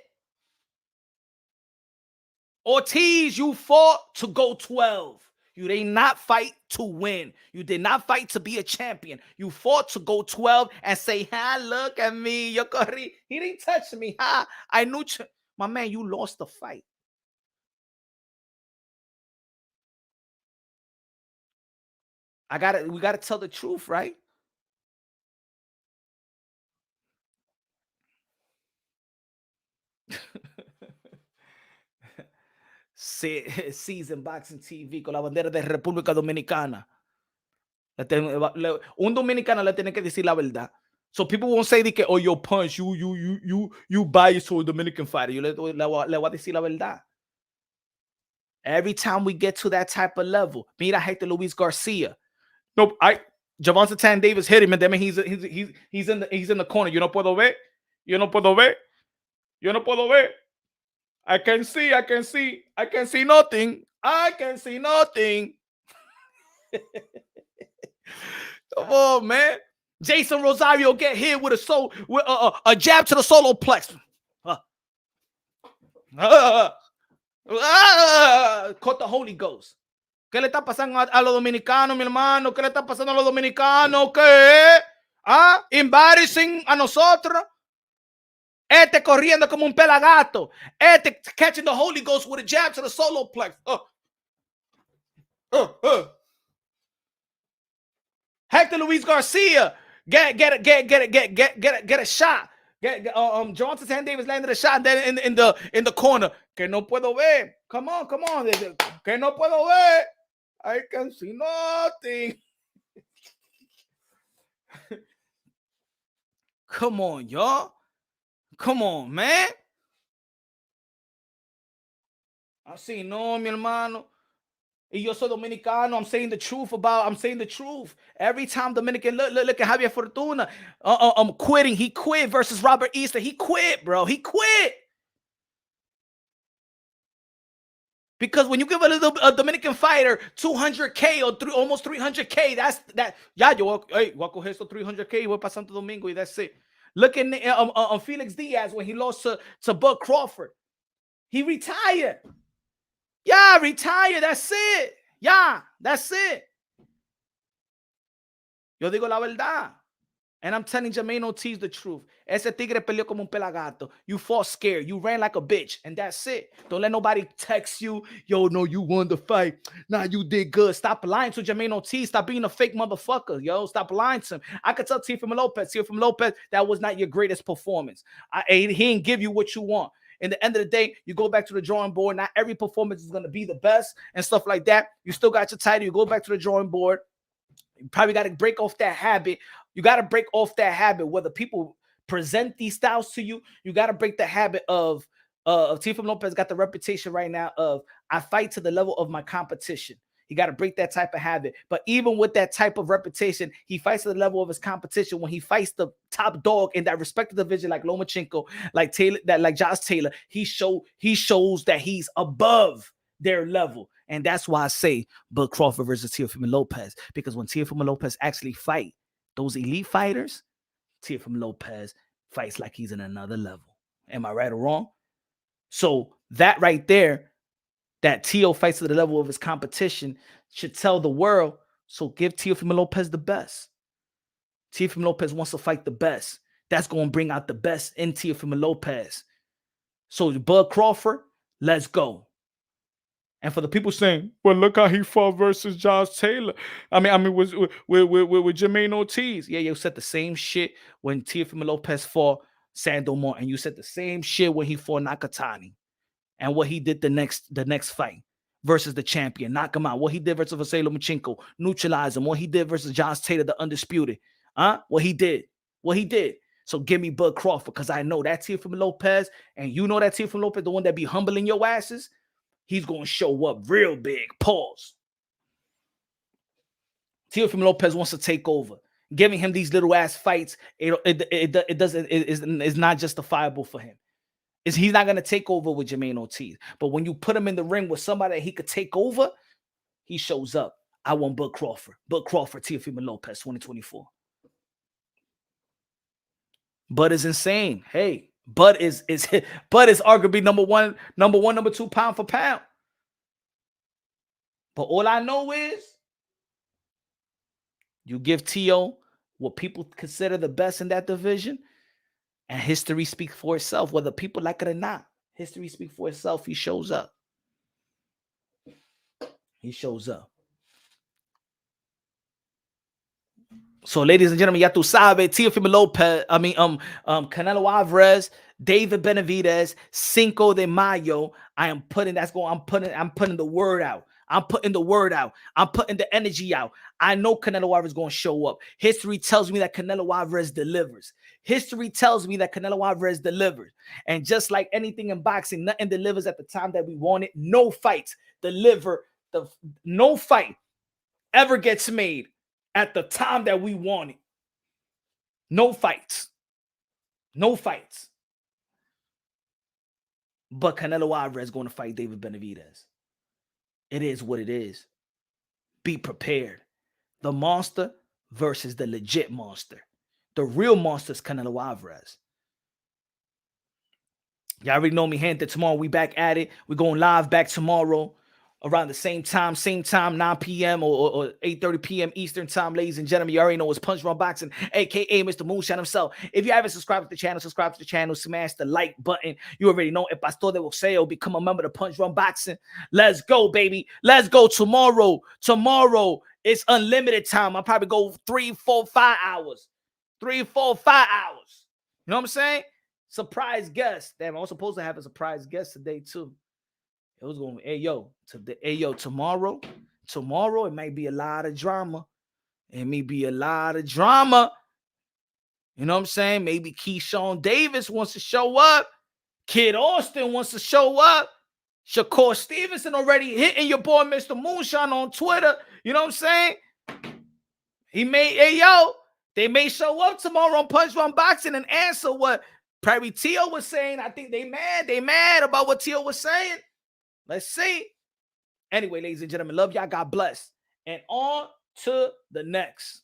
[SPEAKER 2] Ortiz, you fought to go 12. You did not fight to win. You did not fight to be a champion. You fought to go 12 and say, look at me. Yo corrí. He didn't touch me. I knew you. My man, you lost the fight. We gotta tell the truth, right? Season Boxing TV con la bandera de República Dominicana. Un dominicano le tiene que decir la verdad. So people won't say que, oh, you punch, you bias to a Dominican fighter. Yo le voy a decir la verdad. Every time we get to that type of level, mira Hector Luis Garcia. Nope, Javonte Tan Davis hit him, and then he's in the corner. Yo no puedo ver. I can see nothing. Come on, man. Jason Rosario get hit with a jab to the solar plex. Caught the Holy Ghost. ¿Qué le está pasando a los dominicanos, mi hermano? ¿Qué le está pasando a los dominicanos? ¿Qué? Embarrassing a nosotros. Este corriendo como un pelagato. Este catching the Holy Ghost with a jab to the solar plex. Hector Luis Garcia get a shot. Javonte Tan Davis landed a shot, and then in the corner. Que no puedo ver. Come on. Que no puedo ver. I can see nothing. Come on, y'all. Come on, man. Así no, mi hermano. Y yo soy dominicano. I'm saying the truth. Every time Dominican, look at Javier Fortuna. Quitting. He quit versus Robert Easter. He quit, bro. He quit. Because when you give a Dominican fighter 200K or almost 300K, that. Ya, yo voy a coger esos 300K y voy para Santo Domingo y that's it. Look at Felix Diaz when he lost to Bud Crawford. He retired. Yeah, retired. That's it. Yeah, that's it. Yo digo la verdad. And I'm telling Jermaine Ortiz the truth. Ese tigre peleó como un pelagato. You fought scared. You ran like a bitch. And that's it. Don't let nobody text you. Yo, no, you won the fight. Nah, you did good. Stop lying to Jermaine Ortiz. Stop being a fake motherfucker. Yo, stop lying to him. I could tell Teofimo Lopez, that was not your greatest performance. He didn't give you what you want. In the end of the day, you go back to the drawing board. Not every performance is going to be the best and stuff like that. You still got your title. You go back to the drawing board. You probably got to break off that habit. You got to break off that habit. Whether people present these styles to you, you got to break the habit of Teofimo Lopez got the reputation right now of I fight to the level of my competition. You got to break that type of habit. But even with that type of reputation, he fights to the level of his competition. When he fights the top dog in that respective division, like Lomachenko, like Taylor, like Josh Taylor, he shows that he's above their level. And that's why I say Bud Crawford versus Teofimo Lopez. Because when Teofimo Lopez actually fight those elite fighters, Teofimo Lopez fights like he's in another level. Am I right or wrong? So that right there, that Teo fights to the level of his competition, should tell the world, so give Teofimo Lopez the best. Teofimo Lopez wants to fight the best. That's going to bring out the best in Teofimo Lopez. So Bud Crawford, let's go. And for the people saying, well, look how he fought versus Josh Taylor. I mean, with Jermaine Ortiz. Yeah, you said the same shit when Teofimo Lopez fought Sando Martin. You said the same shit when he fought Nakatani. And what he did the next fight versus the champion, knock him out. What he did versus Vasily Lomachenko, neutralize him. What he did versus Josh Taylor, the undisputed. What he did. So give me Bud Crawford, because I know that Teofimo Lopez, and you know that Teofimo Lopez, the one that be humbling your asses, he's going to show up real big. Pause. Teofimo Lopez wants to take over. Giving him these little ass fights, it's not justifiable for him. He's not going to take over with Jermaine Ortiz. But when you put him in the ring with somebody that he could take over, he shows up. I want Bud Crawford. Bud Crawford, Teofimo Lopez, 2024. Bud is insane. Hey, Bud is arguably number one, number two, pound for pound. But all I know is you give Tio what people consider the best in that division, and history speaks for itself, whether people like it or not. History speaks for itself. He shows up. So, ladies and gentlemen, ya tu sabe, Teofimo Lopez, Canelo Alvarez, David Benavidez, Cinco de Mayo. I'm putting the word out. I'm putting the energy out. I know Canelo Alvarez is going to show up. History tells me that Canelo Alvarez delivers. And just like anything in boxing, nothing delivers at the time that we want it. No fights deliver. No fight ever gets made at the time that we want it. No fights. But Canelo Alvarez is going to fight David Benavidez. It is what it is. Be prepared. The monster versus the legit monster. The real monster is Canelo Alvarez. Y'all already know me, gente. Tomorrow we back at it. We're going live back tomorrow around the same time, 9 p.m. or 8:30 p.m. Eastern time, ladies and gentlemen. You already know it's Punch Run Boxing, a.k.a. Mr. Moonshine himself. If you haven't subscribed to the channel, subscribe to the channel, smash the like button. You already know. El Pastor de Boxeo, become a member of Punch Run Boxing. Let's go, baby. Let's go tomorrow. Tomorrow, it's unlimited time. I'll probably go 3, 4, 5 hours. 3, 4, 5 hours. You know what I'm saying? Surprise guest. Damn, I was supposed to have a surprise guest today, too. It was going to, tomorrow, it might be a lot of drama. You know what I'm saying? Maybe Keyshawn Davis wants to show up. Kid Austin wants to show up. Shakur Stevenson already hitting your boy Mr. Moonshine on Twitter. You know what I'm saying? They may show up tomorrow on Punch Run Boxing and answer what probably Tio was saying. I think they mad about what Tio was saying. Let's see. Anyway, ladies and gentlemen, love y'all. God bless. And on to the next.